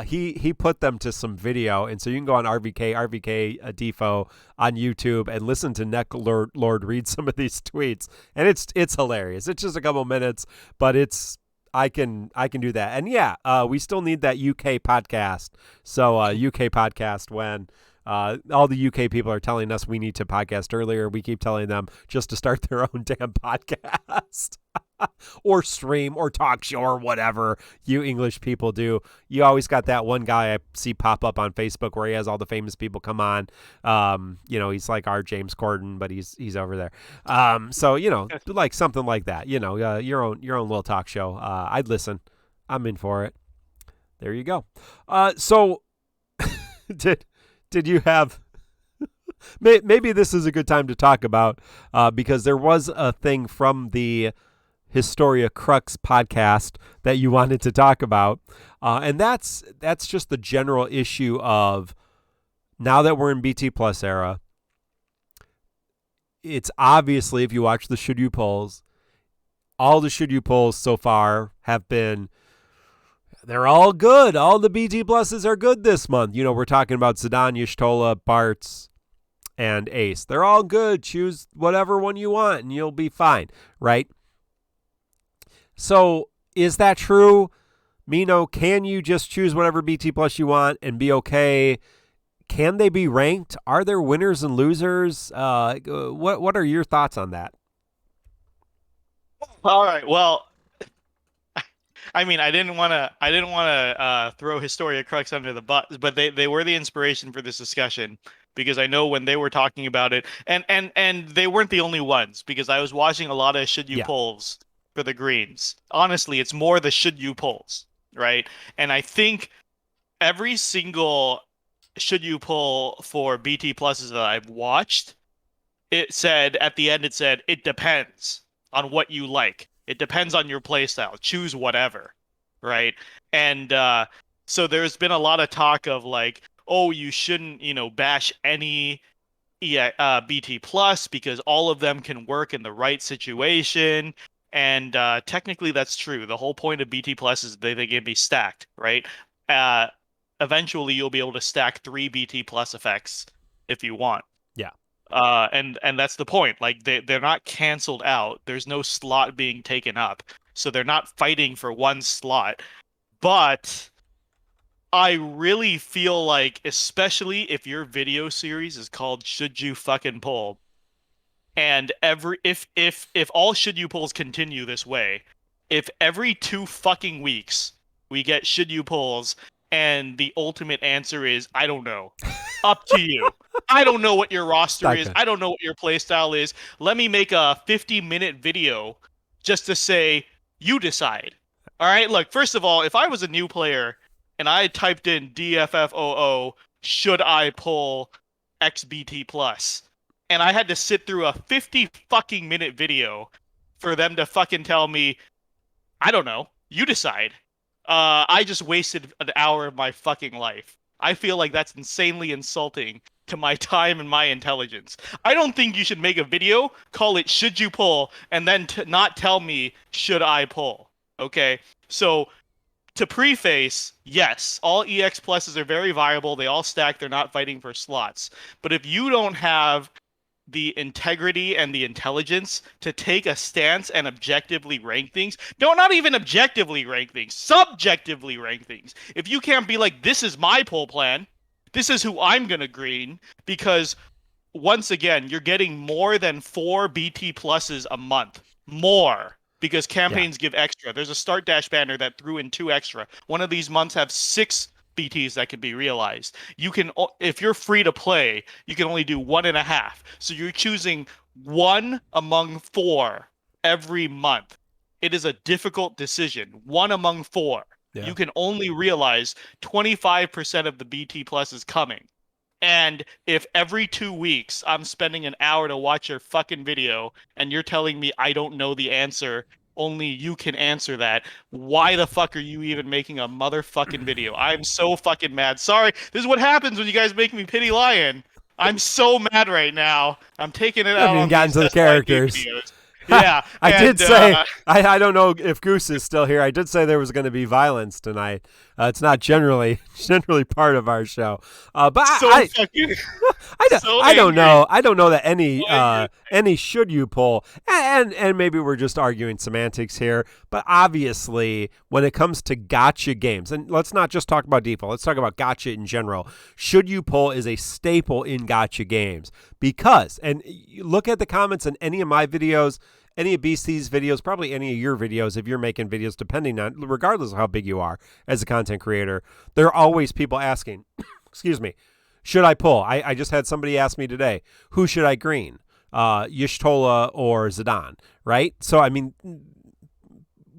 He put them to some video, and so you can go on RVK DissidiaFFOO on YouTube and listen to Necklord read some of these tweets, and it's hilarious. It's just a couple minutes, but I can do that. And we still need that UK podcast. So UK podcast when all the UK people are telling us we need to podcast earlier. We keep telling them just to start their own damn podcast. Or stream or talk show or whatever you English people do. You always got that one guy I see pop up on Facebook where he has all the famous people come on. He's like our James Corden, but he's over there. So like something like that. Your own little talk show. I'd listen. I'm in for it. There you go. So did you have? Maybe this is a good time to talk about because there was a thing from the Historia Crux podcast that you wanted to talk about, and that's just the general issue of now that we're in BT Plus era, it's obviously, if you watch the Should You polls, all the Should You polls so far have been, they're all good. All the BT pluses are good this month. We're talking about Zidane, Y'shtola, Bartz, and Ace. They're all good. Choose whatever one you want and you'll be fine, right? So is that true? Mino, can you just choose whatever BT plus you want and be okay? Can they be ranked? Are there winners and losers? What are your thoughts on that? All right. Well, I mean, I didn't want to throw Historia Crux under the bus, but they were the inspiration for this discussion, because I know when they were talking about it, and they weren't the only ones, because I was watching a lot of Should You polls for the Greens. Honestly, it's more the Should You polls, right? And I think every single Should You poll for BT pluses that I've watched, it said at the end, it depends on what you like. It depends on your playstyle. Choose whatever, right? And so there's been a lot of talk of like, oh, you shouldn't, bash any BT plus because all of them can work in the right situation. And technically that's true. The whole point of BT plus is they can be stacked, right? Eventually you'll be able to stack 3 BT plus effects if you want. Yeah. And that's the point. Like they're not canceled out. There's no slot being taken up. So they're not fighting for one slot. But I really feel like, especially if your video series is called Should You Fucking Poll, and if all Should You polls continue this way, if every 2 fucking weeks we get Should You polls and the ultimate answer is, I don't know, up to you. I don't know what your roster is. I don't know what your playstyle is. Let me make a 50-minute video just to say, you decide. All right, look, first of all, if I was a new player and I typed in DFFOO, should I pull XBT plus, and I had to sit through a 50 fucking minute video for them to fucking tell me, I don't know, you decide. I just wasted an hour of my fucking life. I feel like that's insanely insulting to my time and my intelligence. I don't think you should make a video, call it Should You Pull, and then not tell me, should I pull? Okay? So, to preface, yes, all EX pluses are very viable. They all stack. They're not fighting for slots. But if you don't have the integrity and the intelligence to take a stance and objectively rank things. No, not even objectively rank things, subjectively rank things. If you can't be like, this is my poll plan, this is who I'm going to green, because once again, you're getting more than 4 BT pluses a month. More. Because campaigns give extra. There's a start dash banner that threw in 2 extra. One of these months have 6 BTs that can be realized. You can, if you're free to play, you can only do 1.5. So you're choosing 1 among 4 every month. It is a difficult decision. 1 among 4. Yeah. You can only realize 25% of the BT plus is coming. And if every 2 weeks I'm spending an hour to watch your fucking video and you're telling me I don't know the answer, only you can answer that, why the fuck are you even making a motherfucking video? I'm so fucking mad. Sorry, this is what happens when you guys make me pity Lion. I'm so mad right now. I'm taking it out on gotten these to the characters. videos. Yeah, I did say, I don't know if Goose is still here. I did say there was going to be violence tonight. It's not generally part of our show. But I don't know. I don't know that any should you pull, and maybe we're just arguing semantics here. But obviously, when it comes to gotcha games, and let's not just talk about default. Let's talk about gotcha in general. Should you pull is a staple in gotcha games because, and you look at the comments in any of my videos, any of BC's videos, probably any of your videos, if you're making videos, depending on, regardless of how big you are as a content creator, there are always people asking, excuse me, should I pull? I just had somebody ask me today, who should I green? Y'shtola or Zidane, right? So, I mean,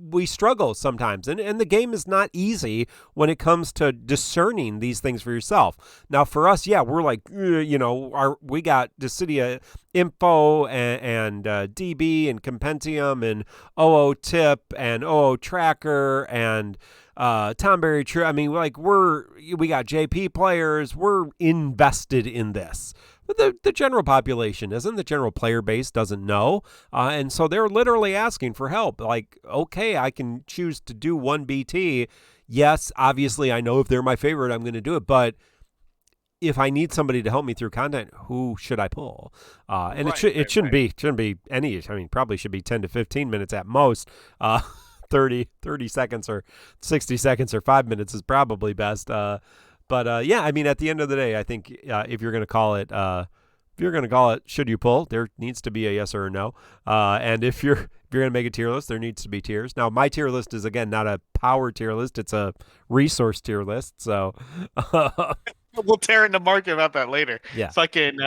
we struggle sometimes, and the game is not easy when it comes to discerning these things for yourself. Now, for us, yeah, we're like, we got DissidiaFFOO and DB and Compendium and OO Tip and OO Tracker and Tonberry Troupe. I mean, like we got JP players. We're invested in this. But the general population isn't. The general player base doesn't know. And so they're literally asking for help. Like, okay, I can choose to do one BT. Yes, obviously, I know if they're my favorite, I'm going to do it. But if I need somebody to help me through content, who should I pull? And it shouldn't be any. I mean, probably should be 10 to 15 minutes at most. 30 seconds or 60 seconds or 5 minutes is probably best. But yeah, I mean, at the end of the day, I think if you're going to call it, should you pull? There needs to be a yes or a no. And if you're going to make a tier list, there needs to be tiers. Now, my tier list is again not a power tier list; it's a resource tier list. So we'll tear into market about that later. Yeah, fucking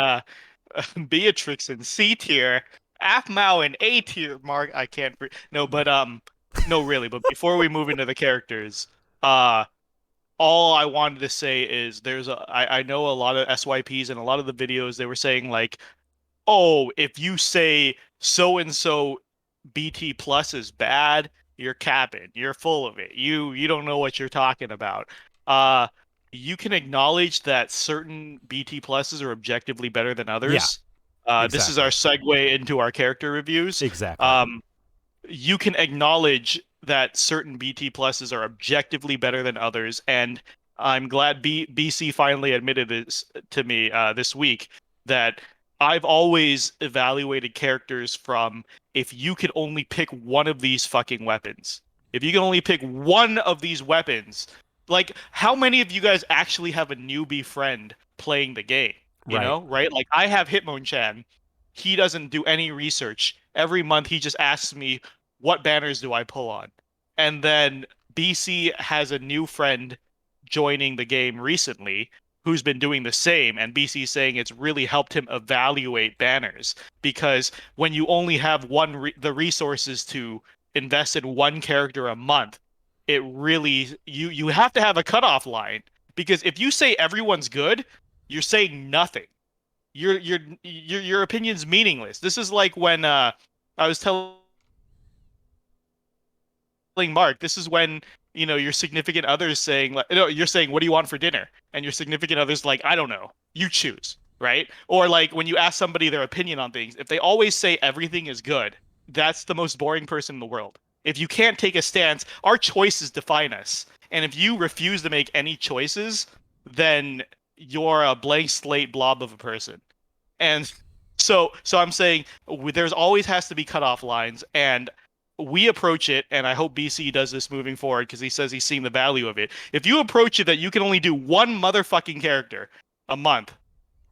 Beatrix in C tier, Aphmau in A tier. Mark, I can't. No, but no, really. But before we move into the characters, all I wanted to say is I know a lot of SYPs and a lot of the videos they were saying like, oh, if you say so and so BT plus is bad, you're capping. You're full of it. You don't know what you're talking about. You can acknowledge that certain BT pluses are objectively better than others. Yeah, This is our segue into our character reviews. Exactly. You can acknowledge that certain BT pluses are objectively better than others, and I'm glad BC finally admitted this to me this week, that I've always evaluated characters from if you could only pick one of these fucking weapons. If you can only pick one of these weapons, like how many of you guys actually have a newbie friend playing the game? You know, right? Like I have Hitmonchan. He doesn't do any research. Every month he just asks me, what banners do I pull on? And then BC has a new friend joining the game recently who's been doing the same, and BC saying it's really helped him evaluate banners, because when you only have the resources to invest in one character a month, it really you have to have a cutoff line, because if you say everyone's good, you're saying nothing. Your opinion's meaningless. This is like when I was telling Mark, this is when, you know, your significant other's saying, like, no, you're saying, what do you want for dinner? And your significant other's like, I don't know, you choose, right? Or like when you ask somebody their opinion on things, if they always say everything is good, that's the most boring person in the world. If you can't take a stance, our choices define us. And if you refuse to make any choices, then you're a blank slate blob of a person. And so I'm saying there's always has to be cutoff lines, and we approach it, and I hope BC does this moving forward because he says he's seen the value of it. If you approach it that you can only do one motherfucking character a month,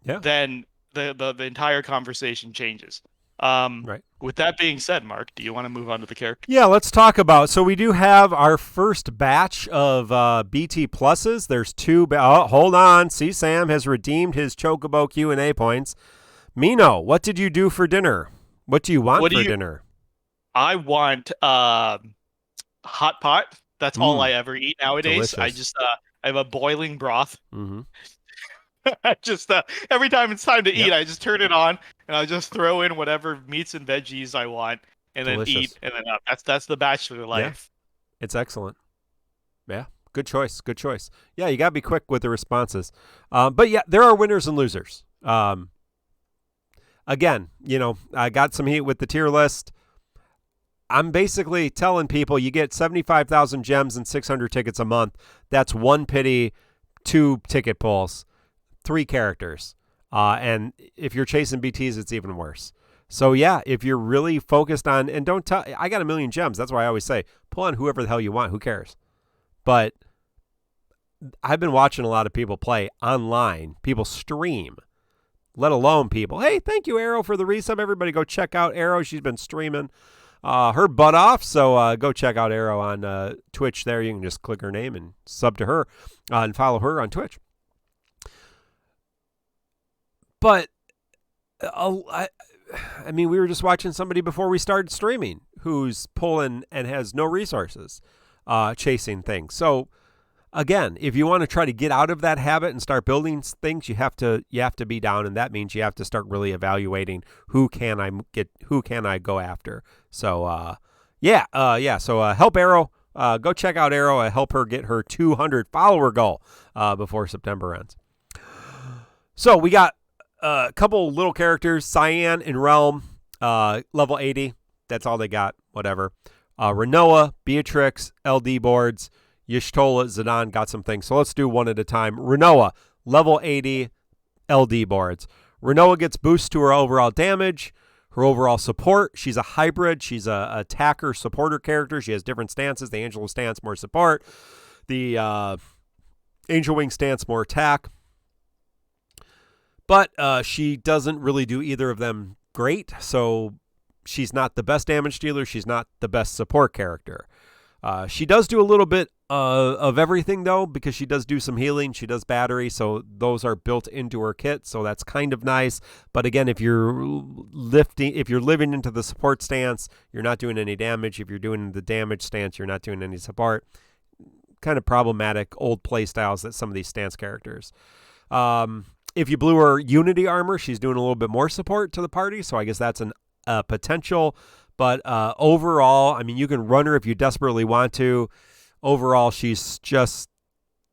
then the entire conversation changes. Right. With that being said, Mark, do you want to move on to the character? Yeah, let's talk about. So we do have our first batch of BT pluses. There's two. Hold on. See, Sam has redeemed his Chocobo Q&A points. Mino, what did you do for dinner? What do you want for dinner? I want hot pot. That's all I ever eat nowadays. Delicious. I just I have a boiling broth. Mm-hmm. I just every time it's time to eat, I just turn it on and I just throw in whatever meats and veggies I want, and Delicious. Then eat, and then that's the bachelor life. Yeah. It's excellent. Yeah, good choice. Good choice. Yeah, you gotta be quick with the responses. But yeah, there are winners and losers. Again, you know, I got some heat with the tier list. I'm basically telling people you get 75,000 gems and 600 tickets a month. That's one pity, 2 ticket pulls, 3 characters. And if you're chasing BTs, it's even worse. So yeah, if you're really focused on, and don't tell, I got 1 million gems. That's why I always say, pull on whoever the hell you want. Who cares? But I've been watching a lot of people play online, people stream, let alone people. Hey, thank you, Arrow, for the resub. Everybody go check out Arrow. She's been streaming her butt off. So go check out Arrow on Twitch there. You can just click her name and sub to her and follow her on Twitch. But I mean, we were just watching somebody before we started streaming who's pulling and has no resources chasing things. So again, if you want to try to get out of that habit and start building things, you have to be down, and that means you have to start really evaluating who can I go after. So So help Arrow Go check out Arrow and help her get her 200 follower goal before September ends. So we got a couple little characters, Cyan and Realm, level 80. That's all they got, whatever. Renoa, Beatrix, LD boards, Y'shtola, Zidane got some things. So let's do one at a time. Renoa, level 80, LD boards. Renoa gets boosts to her overall damage, her overall support. She's a hybrid. She's a attacker supporter character. She has different stances. The Angel stance, more support. The Angel Wing stance, more attack. But she doesn't really do either of them great. So she's not the best damage dealer. She's not the best support character. She does do a little bit of everything, though, because she does do some healing. She does battery, so those are built into her kit, so that's kind of nice. But again, if you're living into the support stance, you're not doing any damage. If you're doing the damage stance, you're not doing any support. Kind of problematic old play styles that some of these stance characters. If you blew her Unity armor, she's doing a little bit more support to the party, so I guess that's a potential. But overall, I mean, you can run her if you desperately want to. Overall, she's just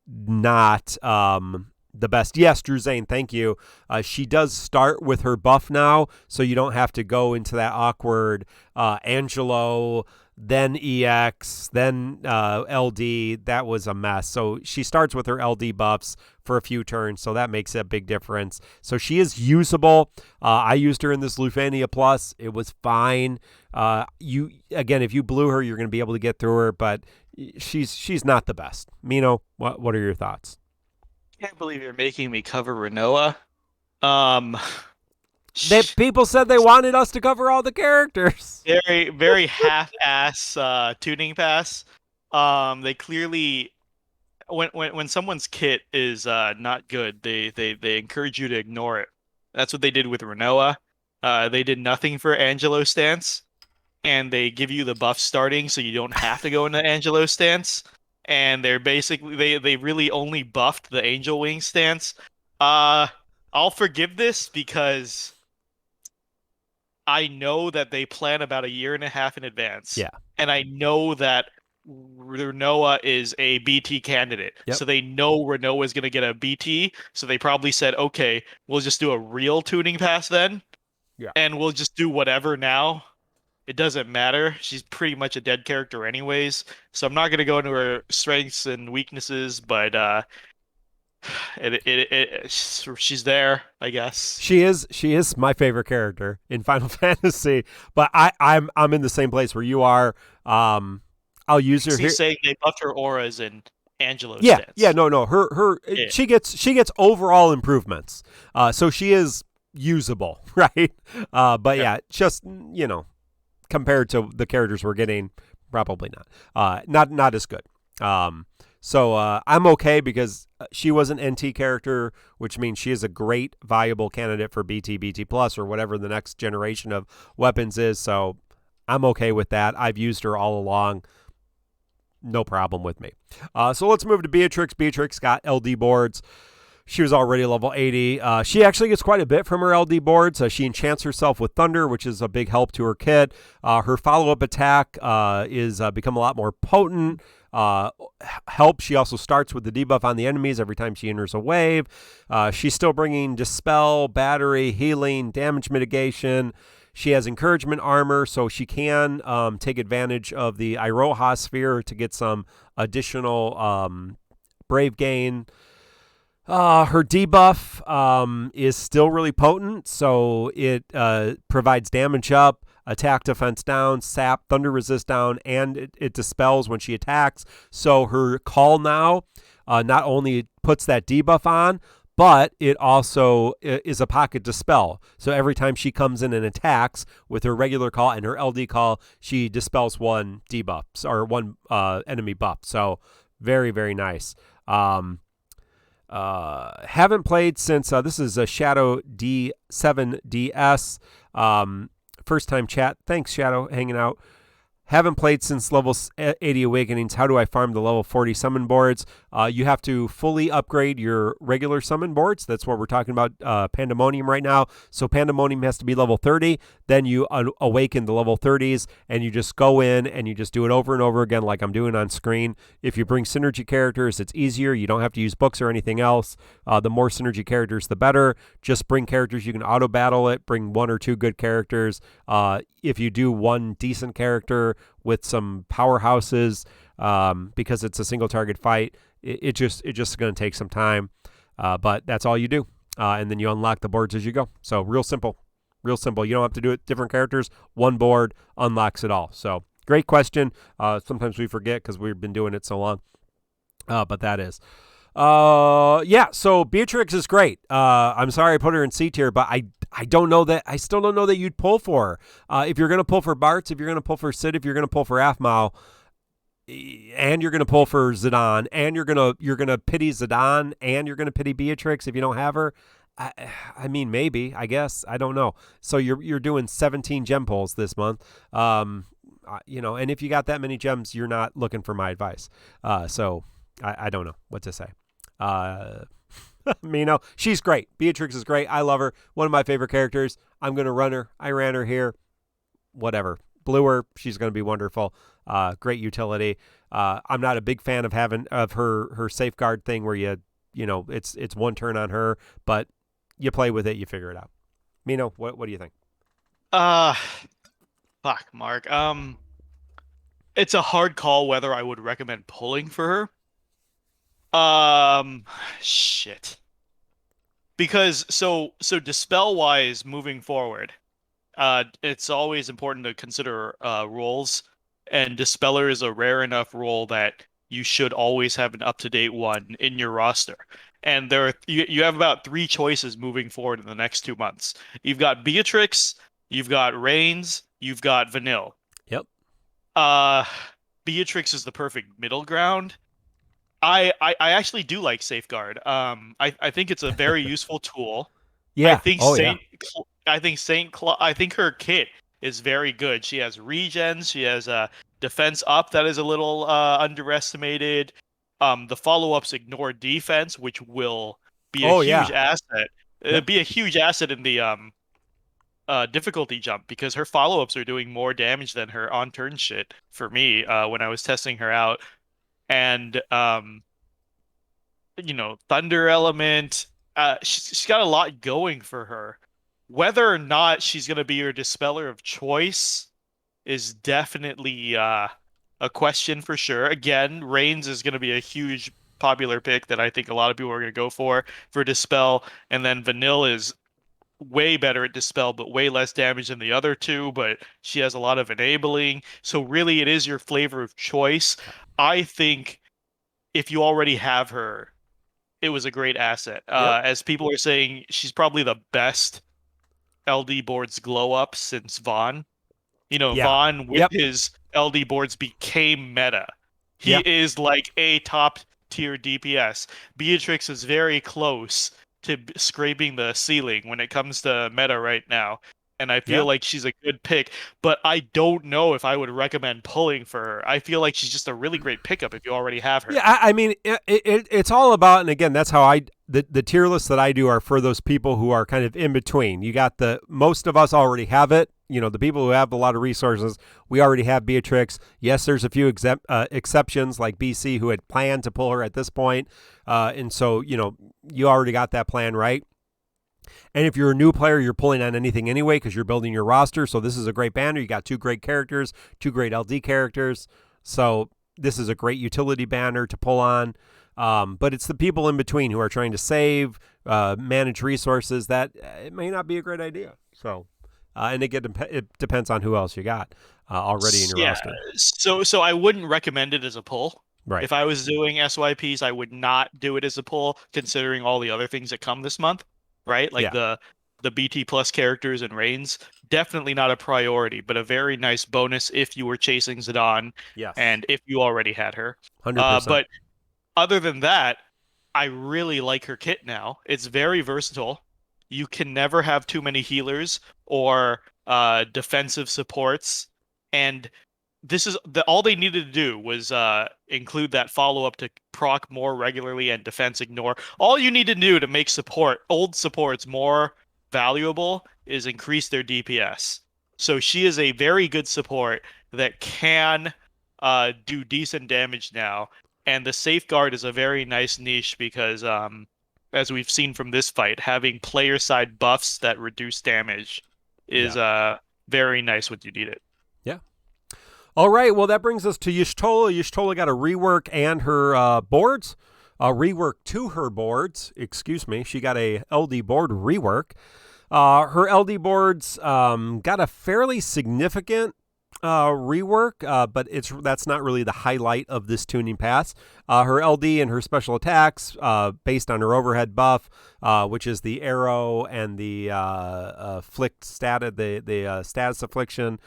not the best. Yes, Drew Zane, thank you. She does start with her buff now, so you don't have to go into that awkward Angelo, then EX, then LD. That was a mess. So she starts with her LD buffs for a few turns, so that makes a big difference. So she is usable. I used her in this Lufania Plus. It was fine. If you blew her, you're going to be able to get through her, but she's not the best. Mino, what are your thoughts? I can't believe you're making me cover Renoa. People said they wanted us to cover all the characters. Very, very half-ass tuning pass. They clearly, when someone's kit is not good, they encourage you to ignore it. That's what they did with Renoa. They did nothing for Angelo stance, and they give you the buff starting, so you don't have to go into Angelo stance. And they're basically they really only buffed the Angel Wing stance. I'll forgive this because I know that they plan about 1.5 years in advance. Yeah. And I know that Renoa is a BT candidate. Yep. So they know Renoa is going to get a BT. So they probably said, okay, we'll just do a real tuning pass then. Yeah. And we'll just do whatever now. It doesn't matter. She's pretty much a dead character anyways. So I'm not going to go into her strengths and weaknesses, but she's there, I guess. She is my favorite character in Final Fantasy, but I'm in the same place where you are. I'll use her here. He's saying they buffed her auras and Angelo's Yeah, stats. yeah, no. Her Yeah. she gets overall improvements. So she is usable, right? But yeah, just compared to the characters we're getting, probably not as good. So I'm okay because she was an NT character, which means she is a great, viable candidate for BT Plus, or whatever the next generation of weapons is. So I'm okay with that. I've used her all along. No problem with me. So let's move to Beatrix. Beatrix got LD boards. She was already level 80. She actually gets quite a bit from her LD boards. She enchants herself with Thunder, which is a big help to her kit. Her follow-up attack is become a lot more potent. Help. She also starts with the debuff on the enemies every time she enters a wave. She's still bringing Dispel, Battery, Healing, Damage Mitigation. She has Encouragement Armor, so she can take advantage of the Iroha Sphere to get some additional Brave gain. Her debuff is still really potent, so it provides damage up, attack defense down, sap, thunder resist down, and it dispels when she attacks. So her call now not only puts that debuff on, but it also is a pocket dispel. So every time she comes in and attacks with her regular call and her LD call, she dispels one debuff or one enemy buff. So very, very nice. Haven't played since this is a Shadow D7DS. First time chat. Thanks, Shadow, hanging out. haven't played since level 80 Awakenings. How do I farm the level 40 summon boards? You have to fully upgrade your regular summon boards. That's what we're talking about, Pandemonium right now. So Pandemonium has to be level 30. Then you awaken the level 30s, and you just go in and you just do it over and over again like I'm doing on screen. If you bring synergy characters, it's easier. You don't have to use books or anything else. The more synergy characters, the better. Just bring characters. You can auto-battle it. Bring 1 or 2 good characters. If you do 1 decent character with some powerhouses, because it's a single target fight, it's just going to take some time, but that's all you do, and then you unlock the boards as you go. So real simple. You don't have to do it different characters. 1 board unlocks it all. So great question. Sometimes we forget because we've been doing it so long, but that is so Beatrix is great. I'm sorry I put her in C tier, but I still don't know that you'd pull for her. If you're going to pull for Bartz, if you're going to pull for Sid, if you're going to pull for Aphmau, and you're going to pull for Zidane, and you're going to pity Zidane, and you're going to pity Beatrix if you don't have her. I mean, maybe, I guess, I don't know. So you're doing 17 gem pulls this month. And if you got that many gems, you're not looking for my advice. So I don't know what to say. Mino, she's great. Beatrix is great. I love her. One of my favorite characters. I'm going to run her. I ran her here. Whatever. Blew her. She's going to be wonderful. Great utility. I'm not a big fan of having her safeguard thing where it's 1 turn on her, but you play with it, you figure it out. Mino, what do you think? Fuck, Mark. It's a hard call whether I would recommend pulling for her. Shit. Because so dispel wise, moving forward, it's always important to consider roles, and Dispeller is a rare enough role that you should always have an up-to-date one in your roster. And you have about 3 choices moving forward in the next 2 months. You've got Beatrix, you've got Reigns, you've got Vanille. Yep. Beatrix is the perfect middle ground. I actually do like Safeguard. I think it's a very useful tool. Yeah. I think her kit is very good. She has regens. She has a defense up that is a little underestimated. The follow-ups ignore defense, which will be a huge asset. It'd be a huge asset in the difficulty jump, because her follow-ups are doing more damage than her on-turn shit for me when I was testing her out. And Thunder Element, she's got a lot going for her. Whether or not she's going to be your dispeller of choice is definitely a question for sure. Again, Reigns is going to be a huge popular pick that I think a lot of people are going to go for dispel, and then Vanille is way better at dispel but way less damage than the other 2, but she has a lot of enabling. So really it is your flavor of choice. I think if you already have her, it was a great asset. As people are saying, she's probably the best LD boards glow up since Vaughn. Vaughn with his LD boards became meta. He is like a top tier DPS. Beatrix is very close to scraping the ceiling when it comes to meta right now, and I feel like she's a good pick, but I don't know if I would recommend pulling for her. I feel like she's just a really great pickup if you already have her. Yeah, I mean, it's all about, and again, that's how the tier lists that I do are for those people who are kind of in between. You got most of us already have it. The people who have a lot of resources, we already have Beatrix. Yes, there's a few exceptions like BC who had planned to pull her at this point. And so, you already got that plan right. And if you're a new player, you're pulling on anything anyway because you're building your roster. So this is a great banner. You got 2 great characters, 2 great LD characters. So this is a great utility banner to pull on. But it's the people in between who are trying to save, manage resources that it may not be a great idea. So, and it depends on who else you got already in your roster. So I wouldn't recommend it as a pull. Right. If I was doing SYPs, I would not do it as a pull, considering all the other things that come this month. Right? Like the BT plus characters and Reigns, definitely not a priority, but a very nice bonus if you were chasing Zidane and if you already had her. 100%. But other than that, I really like her kit now. It's very versatile. You can never have too many healers or defensive supports. And this is all they needed to do was include that follow up to proc more regularly and defense ignore. All you need to do to make old supports more valuable is increase their DPS. So she is a very good support that can do decent damage now. And the safeguard is a very nice niche because as we've seen from this fight, having player side buffs that reduce damage is very nice when you need it. Yeah. All right, well, that brings us to Y'shtola. Y'shtola got a rework and her boards. A rework to her boards, excuse me. She got a LD board rework. Her LD boards got a fairly significant rework, but that's not really the highlight of this tuning pass. Her LD and her special attacks, based on her overhead buff, which is the arrow and the flicked status, the status affliction.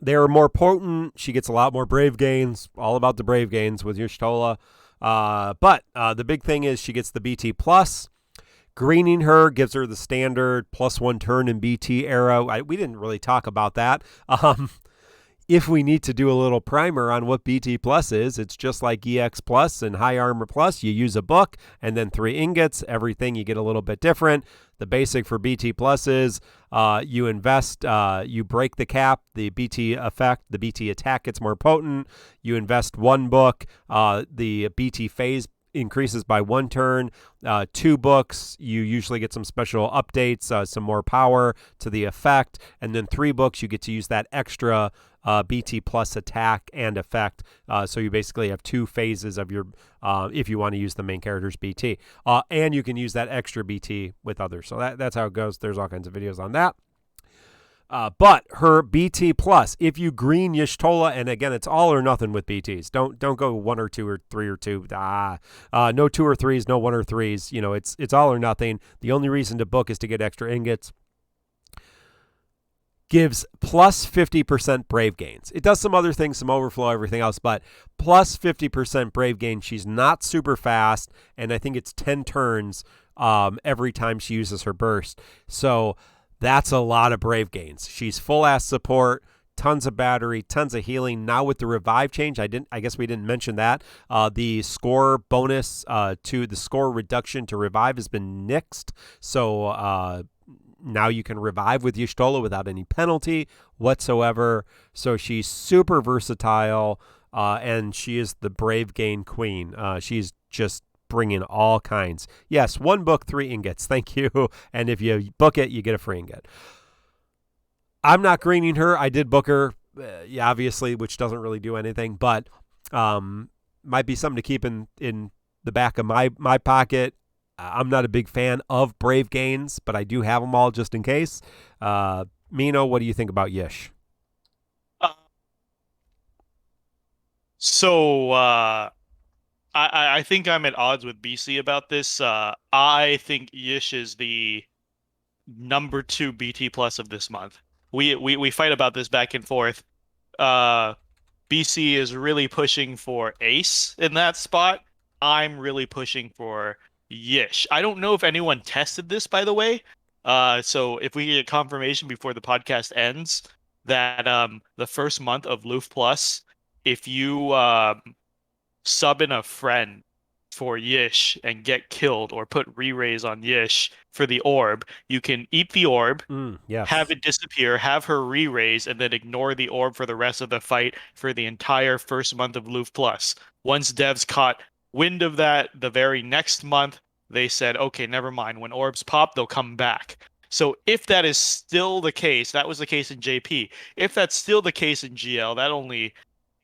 They're more potent. She gets a lot more brave gains. All about the brave gains with Y'shtola. But the big thing is she gets the BT plus. Greening her gives her the standard +1 turn in BT arrow. We didn't really talk about that. If we need to do a little primer on what BT plus is, it's just like EX plus and high armor plus. You use a book and then 3 ingots. Everything you get a little bit different. The basic for BT plus is you invest, you break the cap, the BT effect, the BT attack gets more potent. You invest 1 book, the BT phase increases by 1 turn. 2 books, you usually get some special updates, some more power to the effect. And then 3 books, you get to use that extra BT plus attack and effect. So you basically have 2 phases of your, if you want to use the main character's BT. And you can use that extra BT with others. So that's how it goes. There's all kinds of videos on that. But her BT plus, if you green Y'shtola, and again, it's all or nothing with BTs. Don't go 1 or 2 or 3 or 2. No 2 or 3s, no 1 or 3s. You know, it's all or nothing. The only reason to book is to get extra ingots. Gives plus 50% brave gains. It does some other things, some overflow, everything else, but plus 50% brave gain. She's not super fast, and I think it's 10 turns every time she uses her burst. So that's a lot of brave gains. She's full ass support, tons of battery, tons of healing. Now with the revive change, I guess we didn't mention that. The score bonus to the score reduction to revive has been nixed. So now you can revive with Y'shtola without any penalty whatsoever. So she's super versatile, and she is the brave gain queen. She's just bringing all kinds. Yes, 1 book, 3 ingots. Thank you. And if you book it, you get a free ingot. I'm not greening her. I did book her, obviously, which doesn't really do anything, but might be something to keep in the back of my pocket. I'm not a big fan of brave gains, but I do have them all just in case. Mino, what do you think about Yish? I think I'm at odds with BC about this. I think Yish is the number 2 BT plus of this month. We fight about this back and forth. BC is really pushing for Ace in that spot. I'm really pushing for Yish. I don't know if anyone tested this, by the way. So if we get confirmation before the podcast ends that the first month of Loof Plus, if you sub in a friend for Yish and get killed or put re-raise on Yish for the orb, you can eat the orb, yes. have it disappear, have her re-raise, and then ignore the orb for the rest of the fight for the entire first month of Loof Plus. Once devs caught wind of that the very next month, they said, okay, never mind. When orbs pop, they'll come back. So if that is still the case, that was the case in JP. If that's still the case in GL, that only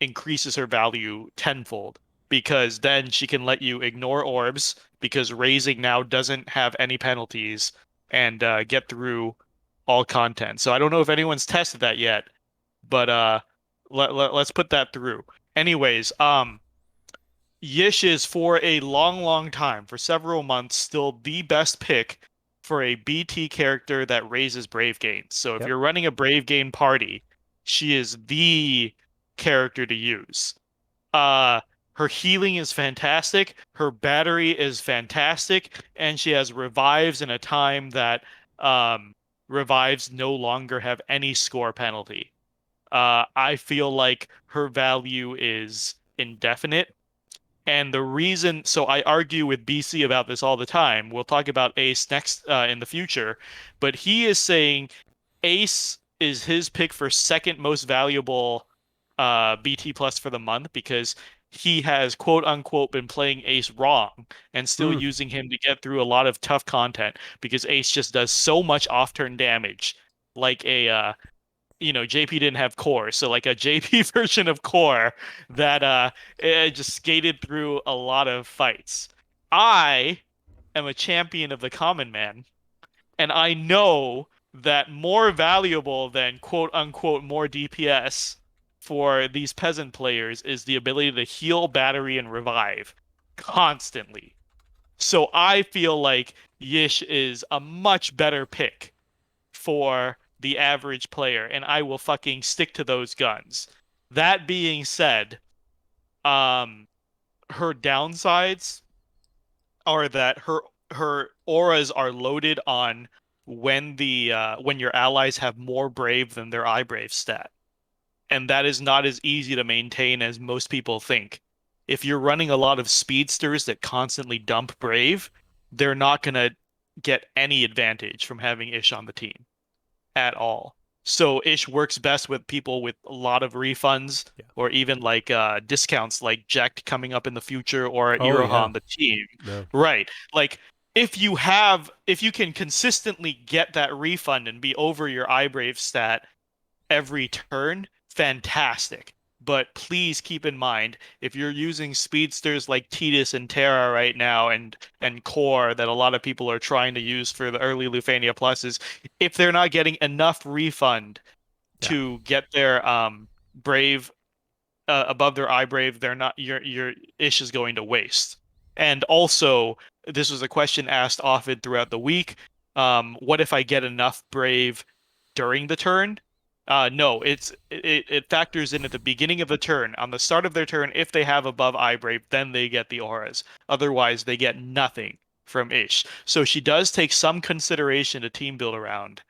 increases her value tenfold, because then she can let you ignore orbs because raising now doesn't have any penalties and get through all content. So I don't know if anyone's tested that yet, but let's put that through. Anyways, Yish is for a long time, for several months, still the best pick for a BT character that raises brave gains. So if you're running a brave gain party, she is the character to use. Her healing is fantastic, her battery is fantastic, and she has revives in a time that revives no longer have any score penalty. I feel like her value is indefinite. And the reason, so I argue with BC about this all the time. We'll talk about Ace next in the future, but he is saying Ace is his pick for second most valuable BT plus for the month because he has quote unquote been playing Ace wrong and still Mm. using him to get through a lot of tough content because Ace just does so much off-turn damage, like a JP didn't have core, so like a JP version of core that it just skated through a lot of fights. I am a champion of the common man, and I know that more valuable than quote unquote more DPS for these peasant players is the ability to heal, battery, and revive constantly. So I feel like Yish is a much better pick for the average player, and I will fucking stick to those guns. That being said, her downsides are that her auras are loaded on when your allies have more brave than their eye brave stat. And that is not as easy to maintain as most people think. If you're running a lot of speedsters that constantly dump brave, they're not gonna get any advantage from having Ish on the team at all. So Ish works best with people with a lot of refunds or even like discounts like Jack coming up in the future or Oh, Iroha yeah. on the team. Yeah. Right. Like if you can consistently get that refund and be over your iBrave stat every turn, fantastic. But please keep in mind, if you're using speedsters like Tidus and Terra right now and Core that a lot of people are trying to use for the early Lufania pluses, if they're not getting enough refund Yeah. to get their brave above their eye brave, they're not your ish is going to waste. And also, this was a question asked often throughout the week. What if I get enough brave during the turn? No, it factors in at the beginning of the turn. On the start of their turn, if they have above eye brave, then they get the auras. Otherwise, they get nothing from Ish. So she does take some consideration to team build around.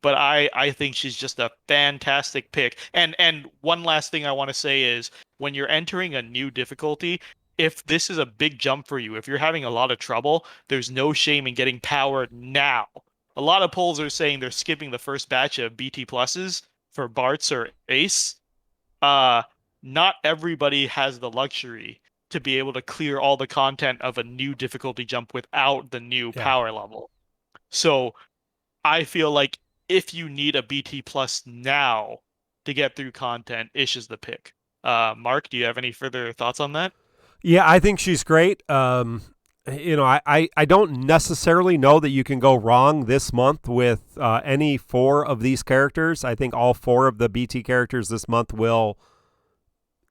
But I think she's just a fantastic pick. And one last thing I want to say is when you're entering a new difficulty, if this is a big jump for you, if you're having a lot of trouble, there's no shame in getting powered now. A lot of polls are saying they're skipping the first batch of BT pluses for Bart's or Ace. Uh, Not everybody has the luxury to be able to clear all the content of a new difficulty jump without the new Yeah. power level. So I feel like if you need a BT plus now to get through content, Ish is the pick. Mark, do you have any further thoughts on that? Yeah, I think she's great. I don't necessarily know that you can go wrong this month with any four of these characters. I think all four of the BT characters this month will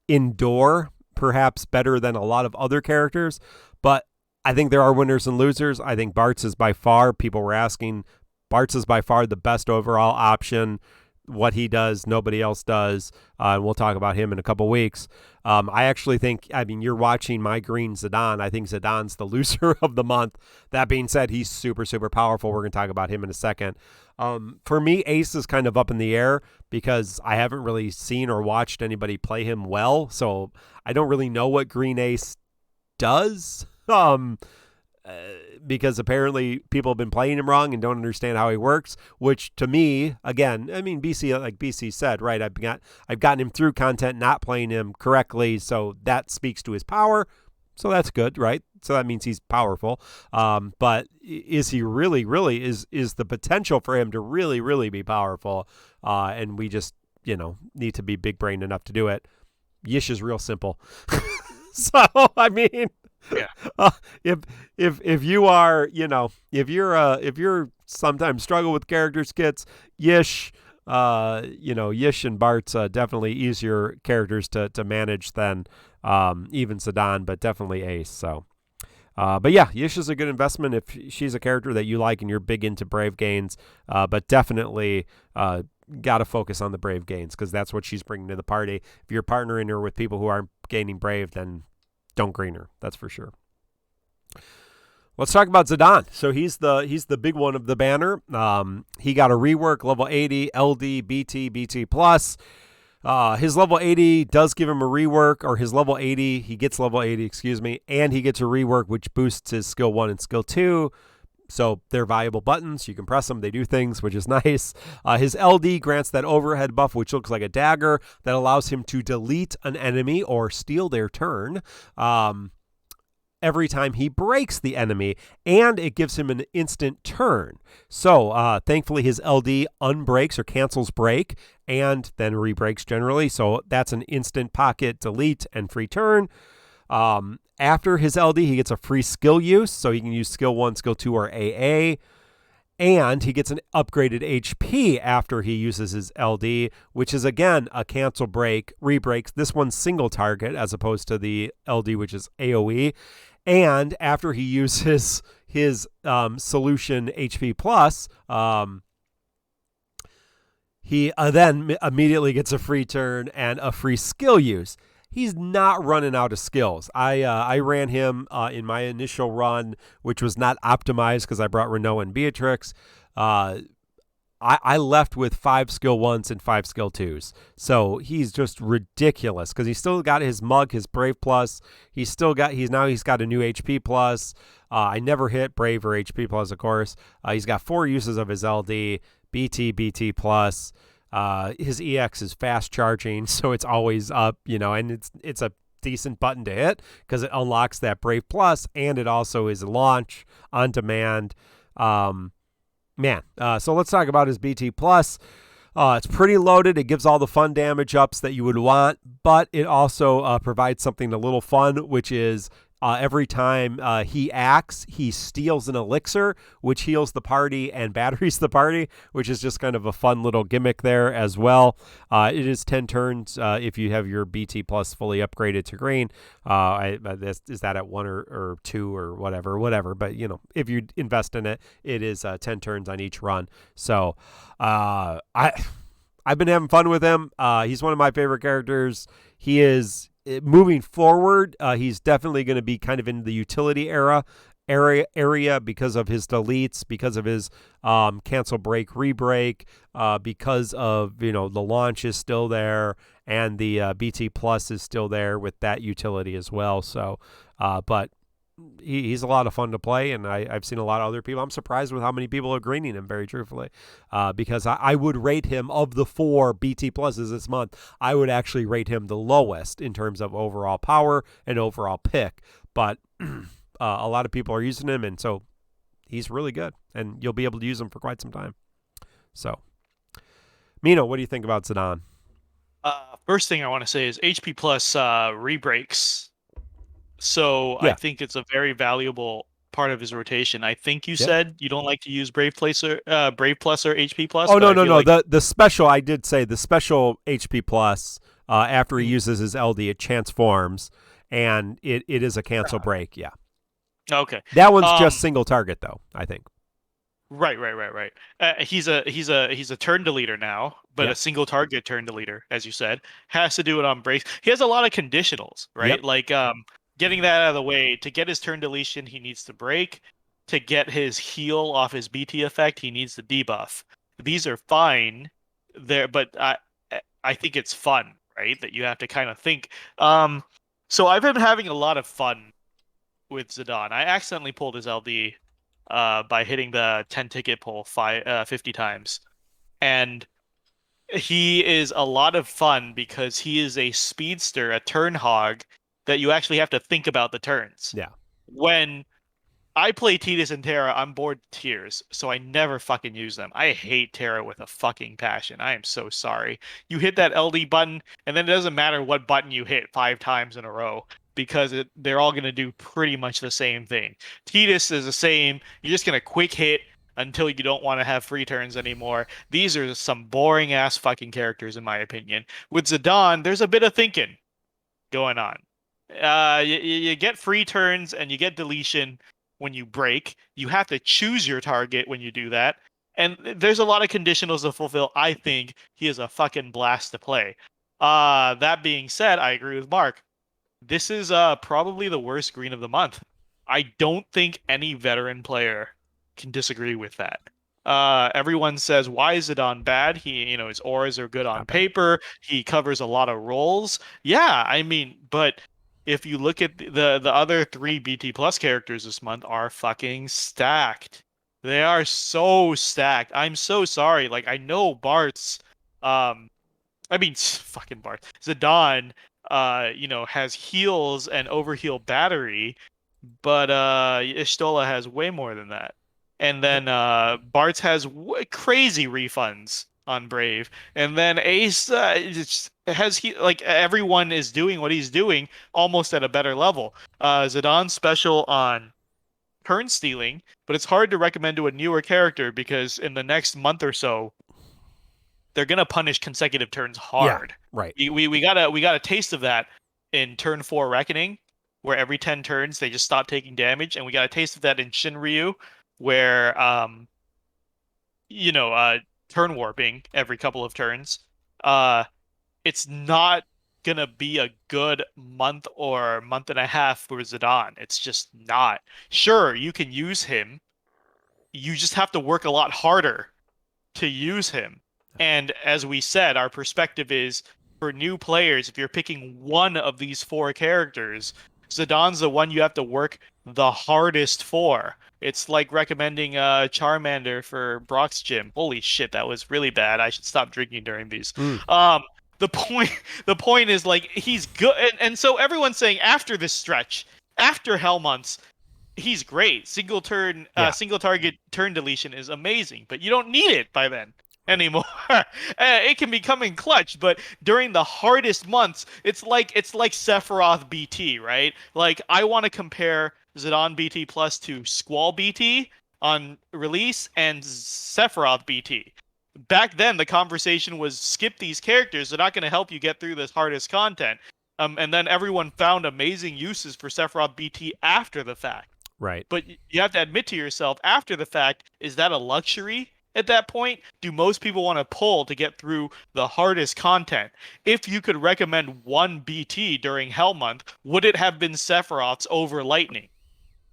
endure perhaps better than a lot of other characters. But I think there are winners and losers. I think Bart's is by far, people were asking, Bart's is by far the best overall option. What he does, nobody else does. And we'll talk about him in a couple weeks. I actually think, you're watching my green Zidane. I think Zidane's the loser of the month. That being said, he's super, super powerful. We're going to talk about him in a second. For me, Ace is kind of up in the air because I haven't really seen or watched anybody play him well. So I don't really know what green Ace does. Because apparently people have been playing him wrong and don't understand how he works, which to me, again, BC, like BC said, right, I've gotten him through content not playing him correctly, so that speaks to his power, so that's good, right? So that means he's powerful. But is he really is the potential for him to really be powerful, and we just, need to be big brained enough to do it. Yish is real simple. So, yeah. If you are, if you're sometimes struggle with character skits, Yish, Yish and Bart's definitely easier characters to manage than even Zidane, but definitely Ace. So, but yeah, Yish is a good investment if she's a character that you like and you're big into Brave gains, but definitely got to focus on the Brave gains because that's what she's bringing to the party. If you're partnering her with people who aren't gaining Brave, then don't green her. That's for sure. Let's talk about Zidane. So he's the big one of the banner. He got a rework, level 80, LD, BT, BT+. His level 80 does give him a rework, or his level 80, he gets level 80, excuse me, and he gets a rework which boosts his skill 1 and skill 2. So they're valuable buttons. You can press them. They do things, which is nice. His LD grants that overhead buff, which looks like a dagger, that allows him to delete an enemy or steal their turn every time he breaks the enemy, and it gives him an instant turn. So thankfully his LD unbreaks or cancels break and then re-breaks generally. So that's an instant pocket delete and free turn. After his LD, he gets a free skill use, so he can use skill 1, skill 2, or AA. And he gets an upgraded HP after he uses his LD, which is, again, a cancel break, re-breaks. This one's single target as opposed to the LD, which is AoE. And after he uses his solution HP plus, he then immediately gets a free turn and a free skill use. He's not running out of skills. I ran him in my initial run, which was not optimized because I brought Renault and Beatrix. I left with 5 skill 1s and 5 skill 2s. So he's just ridiculous because he's still got his mug, his Brave Plus. He's got a new HP Plus. I never hit Brave or HP Plus, of course. He's got 4 uses of his LD, BT Plus. His EX is fast charging, so it's always up, and it's a decent button to hit because it unlocks that Brave Plus, and it also is launch on demand. So let's talk about his BT Plus. It's pretty loaded. It gives all the fun damage ups that you would want, but it also provides something a little fun, which is every time he acts, he steals an elixir, which heals the party and batteries the party, which is just kind of a fun little gimmick there as well. It is 10 turns if you have your BT Plus fully upgraded to green. Is that at 1 or 2 or whatever. But, if you invest in it, it is 10 turns on each run. So I've been having fun with him. He's one of my favorite characters. He is... Moving forward, he's definitely going to be kind of in the utility area because of his deletes, because of his cancel break, re-break, because of, the launch is still there, and the BT Plus is still there with that utility as well. So, but he's a lot of fun to play, and I've seen a lot of other people. I'm surprised with how many people are greening him, very truthfully, because I would rate him, of the 4 BT Pluses this month, I would actually rate him the lowest in terms of overall power and overall pick. But a lot of people are using him, and so he's really good, and you'll be able to use him for quite some time. So, Mino, what do you think about Zidane? First thing I want to say is HP Plus re-breaks. So Yeah. I think it's a very valuable part of his rotation. I think you said you don't like to use Brave Plus or HP Plus. Oh, no. The special, I did say the special HP Plus, after he uses his LD, it transforms, and it is a cancel break. Yeah. Okay. That one's just single target, though, I think. Right. He's a turn deleter now, but a single target turn deleter, as you said, has to do it on breaks. He has a lot of conditionals, right? Yep. Like getting that out of the way, to get his turn deletion, he needs to break. To get his heal off his BT effect, he needs the debuff. These are fine there, but I think it's fun, right? That you have to kind of think. So I've been having a lot of fun with Zidane. I accidentally pulled his LD by hitting the 10 ticket pull 50 times. And he is a lot of fun because he is a speedster, a turn hog, that you actually have to think about the turns. Yeah. When I play Tidus and Terra, I'm bored to tears, so I never fucking use them. I hate Terra with a fucking passion. I am so sorry. You hit that LD button, and then it doesn't matter what button you hit 5 times in a row, because they're all going to do pretty much the same thing. Tidus is the same. You're just going to quick hit until you don't want to have free turns anymore. These are some boring-ass fucking characters, in my opinion. With Zidane, there's a bit of thinking going on. You get free turns and you get deletion when you break. You have to choose your target when you do that. And there's a lot of conditionals to fulfill. I think he is a fucking blast to play. That being said, I agree with Mark. This is probably the worst green of the month. I don't think any veteran player can disagree with that. Everyone says, why is Zidane bad? His auras are good on paper. He covers a lot of roles. Yeah, I mean, but if you look at the other three BT Plus characters this month are fucking stacked. They are so stacked. I'm so sorry. Like, I know Bart's, I mean, fucking Bart. Zidane, has heals and overheal battery, but Ishtola has way more than that. And then Bart's has crazy refunds on Brave, and then Ace has like everyone is doing what he's doing almost at a better level. Zidane's special on turn stealing, but it's hard to recommend to a newer character because in the next month or so, they're gonna punish consecutive turns hard. Yeah, right. We got a taste of that in turn 4 Reckoning, where every 10 turns they just stop taking damage, and we got a taste of that in Shinryu, where turn warping every couple of turns. It's not gonna be a good month or month and a half for Zidane. It's just not. Sure, you can use him. You just have to work a lot harder to use him. And as we said, our perspective is for new players, if you're picking one of these four characters, Zidane's the one you have to work the hardest for. It's like recommending Charmander for Brock's gym. Holy shit, that was really bad. I should stop drinking during these. The point is like he's good, and so everyone's saying after this stretch, after Hell months, he's great. Single target turn deletion is amazing, but you don't need it by then anymore. It can become in clutch, but during the hardest months, it's like Sephiroth BT, right? Like I want to compare Zidane BT Plus to Squall BT on release and Sephiroth BT. Back then, the conversation was skip these characters. They're not going to help you get through this hardest content. And then everyone found amazing uses for Sephiroth BT after the fact. Right. But you have to admit to yourself after the fact, is that a luxury at that point? Do most people want to pull to get through the hardest content? If you could recommend one BT during Hell Month, would it have been Sephiroth's over Lightning?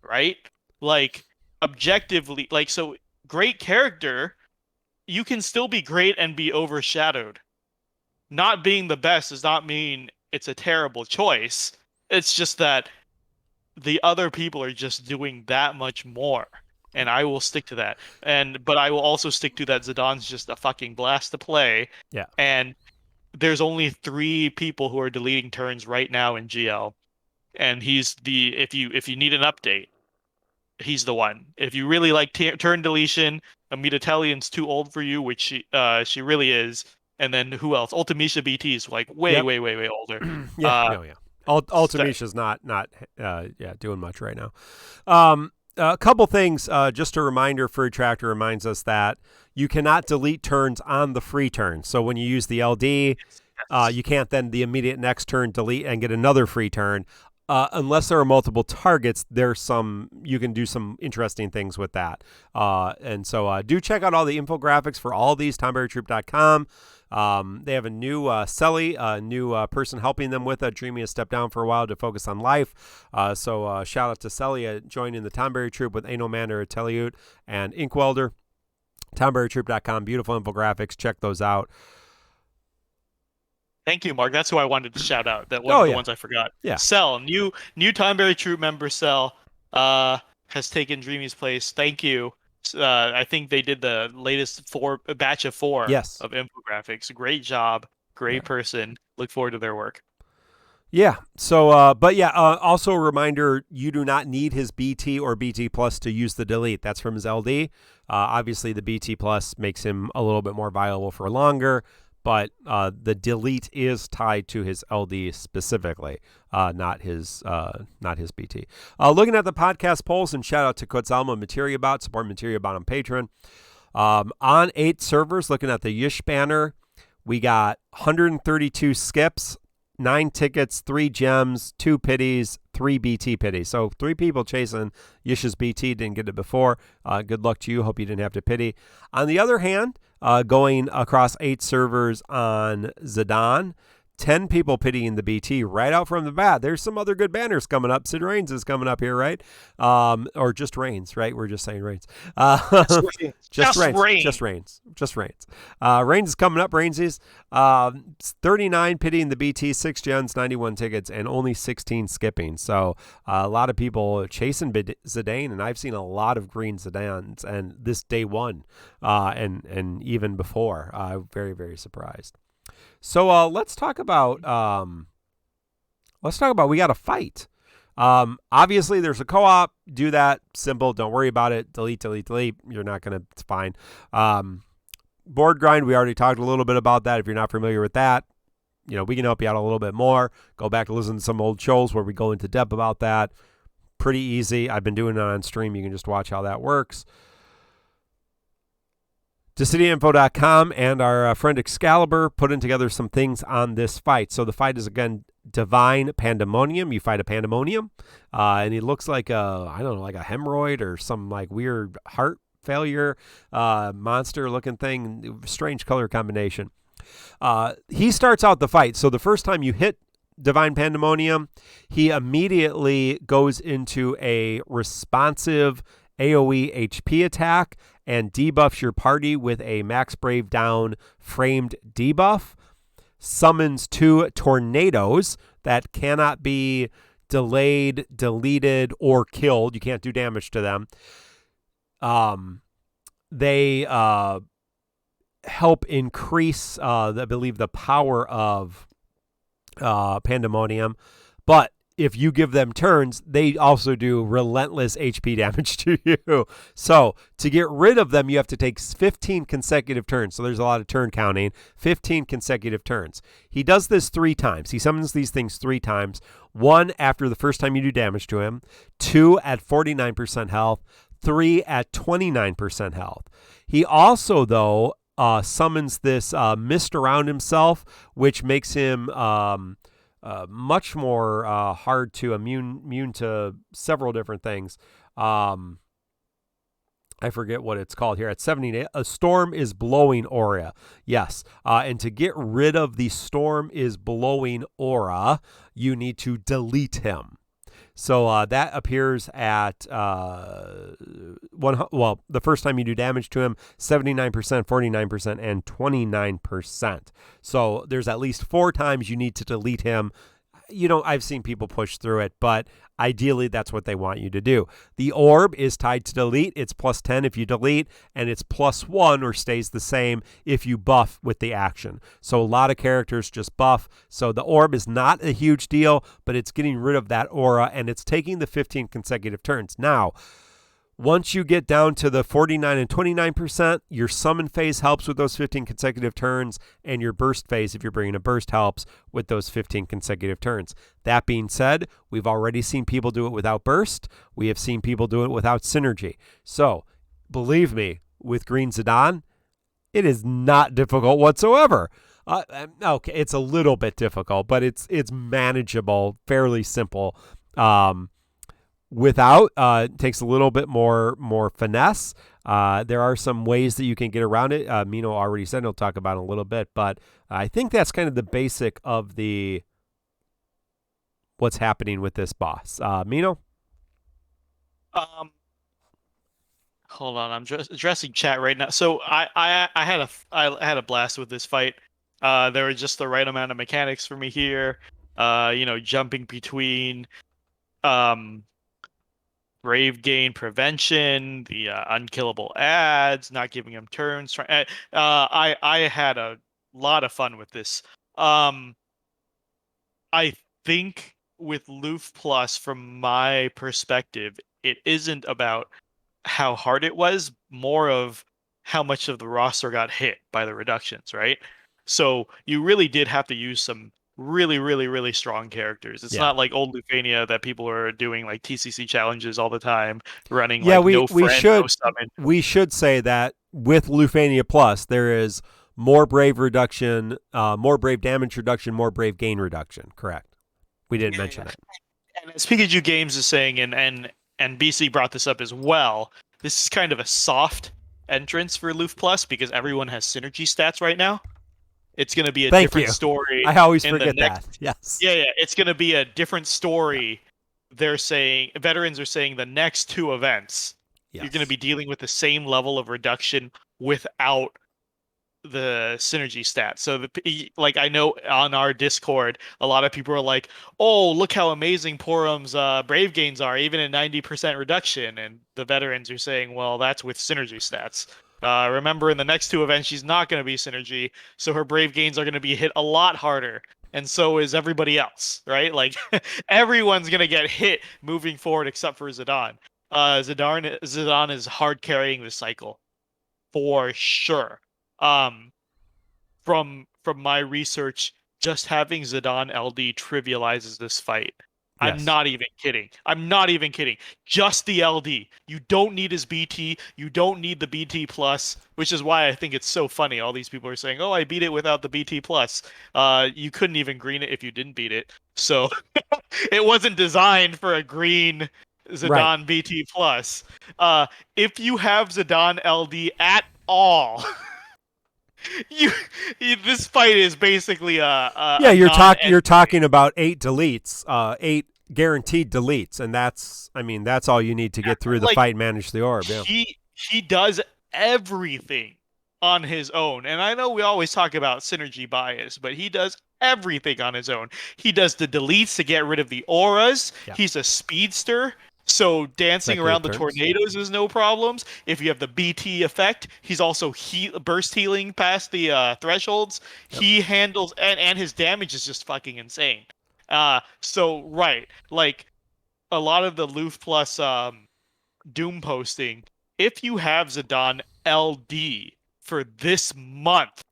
Right? Like, objectively, like, so great character, you can still be great and be overshadowed. Not being the best does not mean it's a terrible choice. It's just that the other people are just doing that much more. And I will stick to that. But I will also stick to that Zidane's just a fucking blast to play. Yeah. And there's only 3 people who are deleting turns right now in GL. And he's if you need an update, he's the one. If you really like turn deletion, Amita Tellion's too old for you, which she really is. And then who else? Ultimisha BT is like way older. Ultimisha's not doing much right now. A couple things, just a reminder, Free Tractor reminds us that you cannot delete turns on the free turn. So when you use the LD, you can't then the immediate next turn delete and get another free turn. Unless there are multiple targets, you can do some interesting things with that. And so do check out all the infographics for all these, TonberryTroupe.com. They have a new Selly, a new person helping them with it. Dreamy has stepped down for a while to focus on life. So shout out to Selly joining the Tonberry Troupe with Ano Mander, Teliute, and Inkwelder. TonberryTroupe.com, beautiful infographics. Check those out. Thank you, Mark. That's who I wanted to shout out. That one of the ones I forgot. Yeah. Cell, new Tonberry Troupe member Cell, has taken Dreamy's place. Thank you. I think they did the latest batch of 4 of infographics. Great job. Great person. Look forward to their work. Yeah. So, also a reminder, you do not need his BT or BT Plus to use the delete. That's from his LD. Obviously, the BT Plus makes him a little bit more viable for longer. But the delete is tied to his LD specifically, not his BT. Looking at the podcast polls, and shout out to Kotzalma Materiabot, support Materiabot on Patreon. On 8 servers, looking at the Yish banner, we got 132 skips, 9 tickets, 3 gems, 2 pities, 3 BT pities. So 3 people chasing Yish's BT, didn't get it before. Good luck to you. Hope you didn't have to pity. On the other hand, going across 8 servers on Zidane, 10 people pitying the BT right out from the bat. There's some other good banners coming up. Sid Reigns is coming up here, right? Or just Reigns, right? We're just saying Reigns. Just Reigns. Reigns is coming up. Reigns 39 pitying the BT, 6 gens, 91 tickets, and only 16 skipping. So a lot of people chasing Zidane, and I've seen a lot of green Zidanes, and this day one, and even before. Very, very surprised. So let's talk about we got a fight. Obviously there's a co-op. Do that. Simple. Don't worry about it. Delete. You're not gonna. It's fine. Board grind. We already talked a little bit about that. If you're not familiar with that, we can help you out a little bit more. Go back to listen to some old shows where we go into depth about that. Pretty easy. I've been doing it on stream. You can just watch how that works. DissidiaFFOO.com and our friend Excalibur putting together some things on this fight. So the fight is, again, Divine Pandemonium. You fight a Pandemonium, and it looks like a hemorrhoid or some like weird heart failure monster-looking thing. Strange color combination. He starts out the fight. So the first time you hit Divine Pandemonium, he immediately goes into a responsive AoE HP attack and debuffs your party with a Max Brave down framed debuff. Summons 2 tornadoes that cannot be delayed, deleted, or killed. You can't do damage to them. They help increase, I believe, the power of Pandemonium. But if you give them turns, they also do relentless HP damage to you. So to get rid of them, you have to take 15 consecutive turns. So there's a lot of turn counting. 15 consecutive turns. He does this 3 times. He summons these things 3 times. 1 after the first time you do damage to him. 2 at 49% health. 3 at 29% health. He also, though, summons this mist around himself, which makes him much more hard to immune to several different things. I forget what it's called here. At 78, a storm is blowing aura. Yes. And to get rid of the storm is blowing aura, you need to delete him. So that appears at the first time you do damage to him, 79%, 49%, and 29%. So there's at least 4 times you need to delete him. I've seen people push through it, but ideally that's what they want you to do. The orb is tied to delete. It's plus 10 if you delete, and it's plus 1 or stays the same if you buff with the action. So a lot of characters just buff. So the orb is not a huge deal, but it's getting rid of that aura, and it's taking the 15 consecutive turns. Now, once you get down to the 49 and 29%, your summon phase helps with those 15 consecutive turns, and your burst phase, if you're bringing a burst, helps with those 15 consecutive turns. That being said, we've already seen people do it without burst. We have seen people do it without synergy. So, believe me, with Green Zidane, it is not difficult whatsoever. Okay, it's a little bit difficult, but it's manageable, fairly simple. Without, it takes a little bit more finesse. There are some ways that you can get around it. Mino already said he'll talk about it in a little bit, but I think that's kind of the basic of what's happening with this boss. Mino? Hold on, I'm just addressing chat right now. So I had a blast with this fight. There were just the right amount of mechanics for me here. Jumping between Brave gain prevention, the unkillable ads, not giving him turns. I had a lot of fun with this. I think with Loof Plus, from my perspective, it isn't about how hard it was, more of how much of the roster got hit by the reductions, right? So you really did have to use some really, really, really strong characters. It's not like old Lufania that people are doing like TCC challenges all the time, running no summon. We should say that with Lufania Plus, there is more Brave reduction, more Brave damage reduction, more Brave gain reduction. Correct. We didn't mention that. And as Pikachu Games is saying, and BC brought this up as well, this is kind of a soft entrance for Loof Plus because everyone has synergy stats right now. It's going to be a Thank different you. story. I always in the forget next, that. Yes. Yeah, it's going to be a different story. They're saying, veterans are saying the next two events, you're going to Yes. be dealing with the same level of reduction without the synergy stats. So like I know on our Discord, a lot of people are like, "Oh, look how amazing Porum's brave gains are, even at 90% reduction." And the veterans are saying, "Well, that's with synergy stats. Remember, in the next two events, she's not going to be synergy, so her brave gains are going to be hit a lot harder." And so is everybody else, right? Like everyone's gonna get hit moving forward except for Zidane. Zidane is hard carrying the cycle for sure. Um, from my research, just having Zidane LD trivializes this fight. I'm Yes. not even kidding. I'm not even kidding. Just the LD. You don't need his BT. You don't need the BT plus, which is why I think it's so funny. All these people are saying, "Oh, I beat it without the BT plus." You couldn't even green it if you didn't beat it. So it wasn't designed for a green Right. Zidane BT plus. If you have Zidane LD at all, you, this fight is basically Yeah, a non you're talking about 8 deletes, 8 guaranteed deletes, and that's all you need to get through the like fight and manage the orb. Yeah. he does everything on his own. And I know we always talk about synergy bias, but he does everything on his own. He does the deletes to get rid of the auras. Yeah. He's a speedster. So dancing around the Turns. tornadoes is no problems. If you have the BT effect, he's also burst healing past the thresholds. Yep. He handles and his damage is just fucking insane. So right, like a lot of the Loof plus Doom posting, if you have Zidane LD for this month,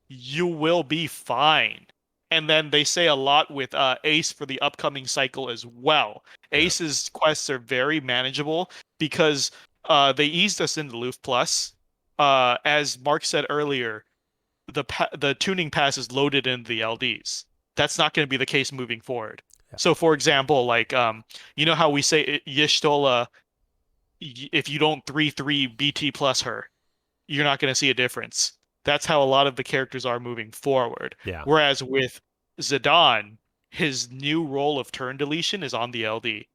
you will be fine. And then they say a lot with Ace for the upcoming cycle as well. Yeah. Ace's quests are very manageable because they eased us into Loof Plus. As Mark said earlier, the tuning pass is loaded into the LDs. That's not going to be the case moving forward. Yeah. So, for example, like you know how we say Y'shtola, if you don't 3/3 BT plus her, you're not going to see a difference. That's how a lot of the characters are moving forward. Yeah. Whereas with Zidane, his new role of turn deletion is on the LD.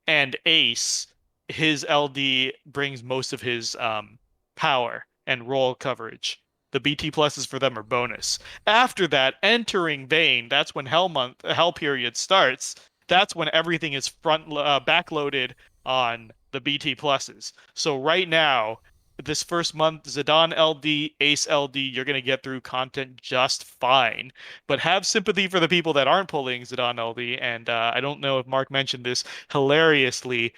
And Ace, his LD brings most of his power and role coverage. The BT pluses for them are bonus. After that, entering Vayne, that's when Hell period starts. That's when everything is backloaded on the BT pluses. So right now, this first month, Zidane LD, Ace LD, you're gonna get through content just fine. But have sympathy for the people that aren't pulling Zidane LD. And I don't know if Mark mentioned this hilariously.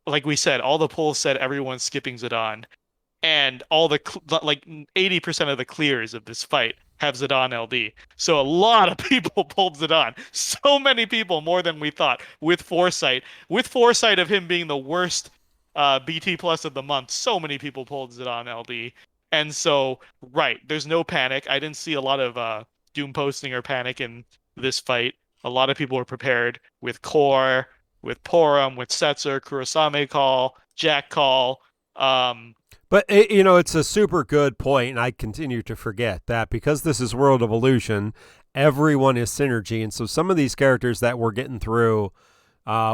Like we said, all the polls said everyone's skipping Zidane, and all the like 80% of the clears of this fight have Zidane LD. So a lot of people pulled Zidane. So many people, more than we thought, with foresight. With foresight of him being the worst BT plus of the month, so many people pulled Zidane LD. And so, right, there's no panic. I didn't see a lot of Doom posting or panic in this fight. A lot of people were prepared with Core, with Porum, with Setzer, Kurosame call, Jack call. But it's a super good point, and I continue to forget that because this is World of Illusion, everyone is synergy, and so some of these characters that we're getting through,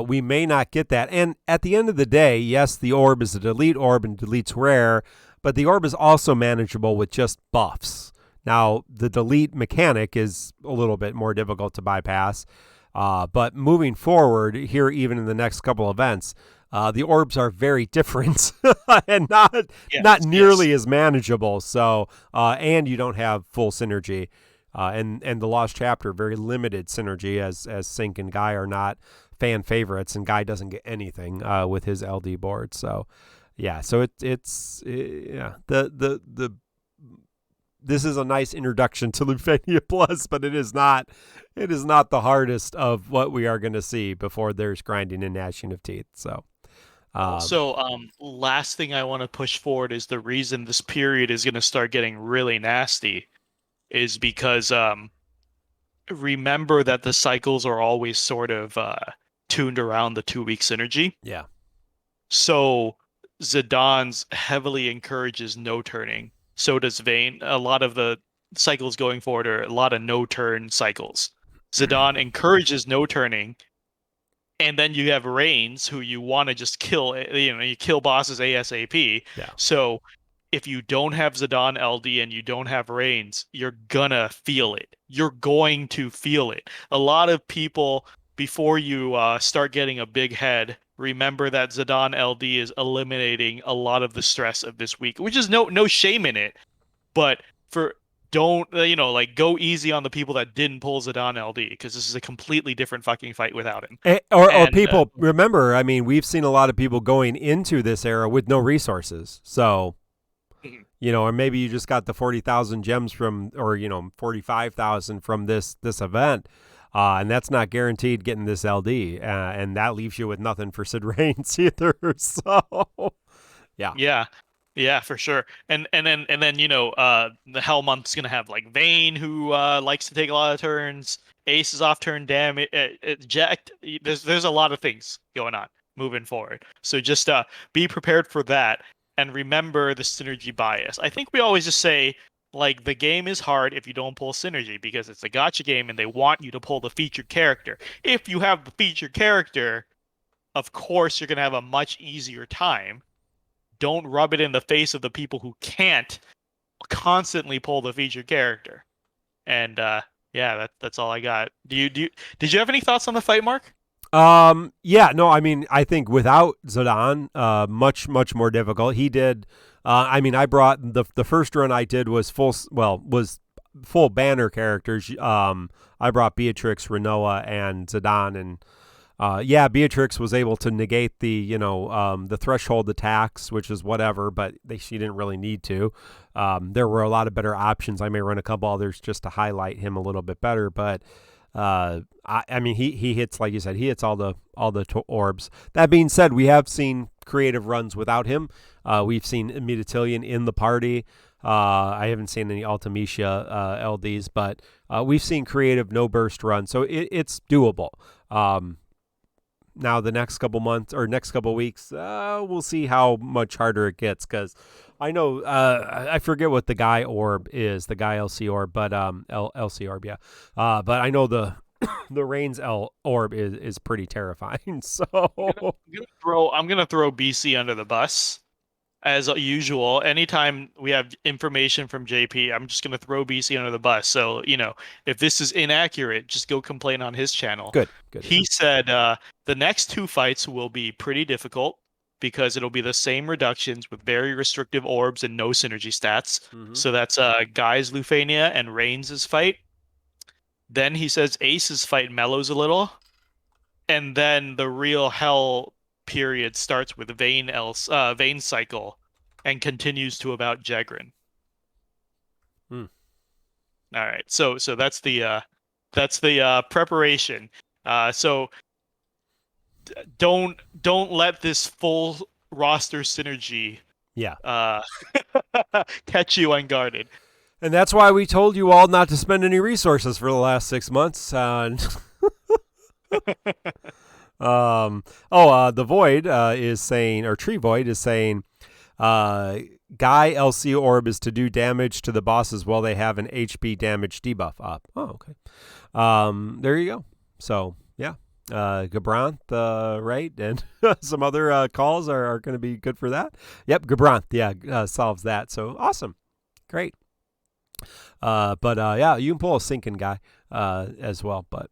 we may not get that. And at the end of the day, yes, the orb is a delete orb and deletes rare, but the orb is also manageable with just buffs. Now, the delete mechanic is a little bit more difficult to bypass, but moving forward here, even in the next couple events, the orbs are very different and not nearly as manageable. So, and you don't have full synergy, and the Lost Chapter very limited synergy as Singe and Guy are not fan favorites, and Guy doesn't get anything with his LD board. So, yeah. So it's this is a nice introduction to Lufenia Plus, but it is not the hardest of what we are going to see before there's grinding and gnashing of teeth. So. Last thing I want to push forward is the reason this period is going to start getting really nasty is because remember that the cycles are always sort of tuned around the 2 week synergy. Yeah. So Zidane's heavily encourages no turning. So does Vayne. A lot of the cycles going forward are a lot of no-turn cycles. Zidane encourages no-turning, and then you have Reigns, who you want to just kill. You kill bosses ASAP. Yeah. So if you don't have Zidane LD and you don't have Reigns, you're gonna feel it. You're going to feel it. A lot of people, before you start getting a big head, remember that Zidane LD is eliminating a lot of the stress of this week, which is no shame in it. But for don't like go easy on the people that didn't pull Zidane LD, because this is a completely different fucking fight without him. Or people remember. I mean, we've seen a lot of people going into this era with no resources. So, or maybe you just got the 40,000 gems from, or 45,000 from this event, and that's not guaranteed getting this LD, and that leaves you with nothing for Sid Reigns either. So, yeah. Yeah, for sure. And then the Hell Month's gonna have like Vayne, who likes to take a lot of turns. Ace is off turn damage. Jack. There's a lot of things going on moving forward. So just be prepared for that, and remember the synergy bias. I think we always just say, like, the game is hard if you don't pull synergy, because it's a gacha game and they want you to pull the featured character. If you have the featured character, of course you're gonna have a much easier time. Don't rub it in the face of the people who can't constantly pull the featured character. And that's all I got. Did you have any thoughts on the fight, Mark? Yeah, no, I mean, I think without Zidane, much more difficult. He did. I brought the first run I did was full banner characters. I brought Beatrix, Renoa, and Zidane, and Beatrix was able to negate the threshold attacks, which is whatever, but she didn't really need to. There were a lot of better options. I may run a couple others just to highlight him a little bit better, but he hits, like you said, he hits all the orbs. That being said, we have seen creative runs without him. We've seen Metatillion in the party. I haven't seen any Ultimecia LDs, but we've seen creative no burst runs, so it's doable. Now the next couple months or next couple weeks, we'll see how much harder it gets, because I know I forget what the guy orb is, the guy LC orb, but LC orb, yeah. But I know the Reigns L orb is pretty terrifying. So I'm gonna throw BC under the bus. As usual, anytime we have information from JP, I'm just going to throw BC under the bus. So, if this is inaccurate, just go complain on his channel. Good. He said the next two fights will be pretty difficult because it'll be the same reductions with very restrictive orbs and no synergy stats. Mm-hmm. So that's Guy's Lufania and Reigns' fight. Then he says Ace's fight mellows a little. And then the real hell period starts with Vayne cycle and continues to about Jegrin. All right, so that's the preparation. So don't let this full roster synergy catch you unguarded. And that's why we told you all not to spend any resources for the last 6 months. The Void is saying, or Tree Void is saying, Guy LC Orb is to do damage to the bosses while they have an HP damage debuff up. Oh, okay. There you go. So, yeah. Gabranth, right? And some other calls are going to be good for that. Yep, Gabranth, solves that. So, awesome. Great. But you can pull a sinking guy as well, but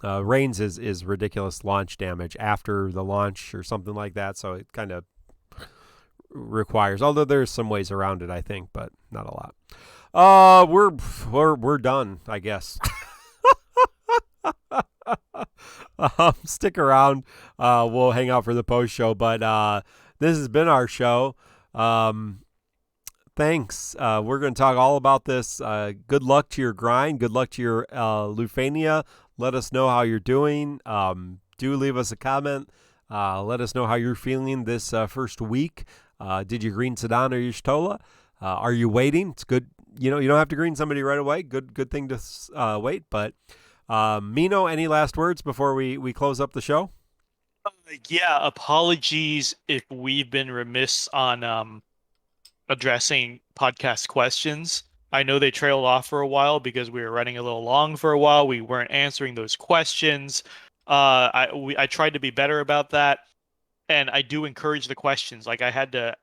Reigns is ridiculous launch damage after the launch or something like that, so it kind of requires, although there's some ways around it, I think, but not a lot. We're done, I guess. Stick around. We'll hang out for the post show, but this has been our show. Thanks. We're going to talk all about this. Good luck to your grind. Good luck to your Lufania. Let us know how you're doing. Do leave us a comment. Let us know how you're feeling this first week. Did you green Zidane or Y'shtola? Are you waiting? It's good. You don't have to green somebody right away. Good thing to wait. But Mino, any last words before we close up the show? Apologies if we've been remiss on addressing podcast questions. I know they trailed off for a while because we were running a little long for a while. We weren't answering those questions. I tried to be better about that, and I do encourage the questions. Like I had to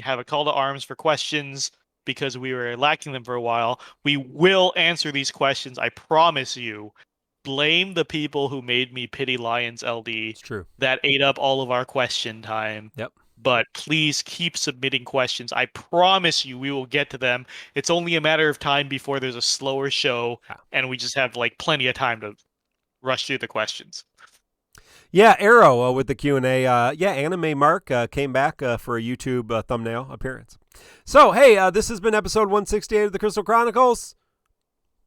have a call to arms for questions because we were lacking them for a while. We will answer these questions, I promise you. Blame the people who made me pity Lions LD. It's true. That ate up all of our question time. Yep. But please keep submitting questions. I promise you we will get to them. It's only a matter of time before there's a slower show, and we just have like plenty of time to rush through the questions. Yeah, Arrow with the Q&A. Anime Mark came back for a YouTube thumbnail appearance. So, hey, this has been episode 168 of the Crystal Chronicles.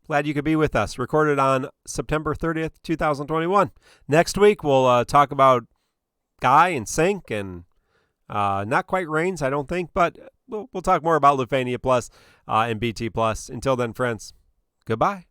Glad you could be with us. Recorded on September 30th, 2021. Next week, we'll talk about Guy and Sync and not quite Reigns, I don't think, but we'll talk more about Lufania Plus and BT Plus. Until then, friends, goodbye.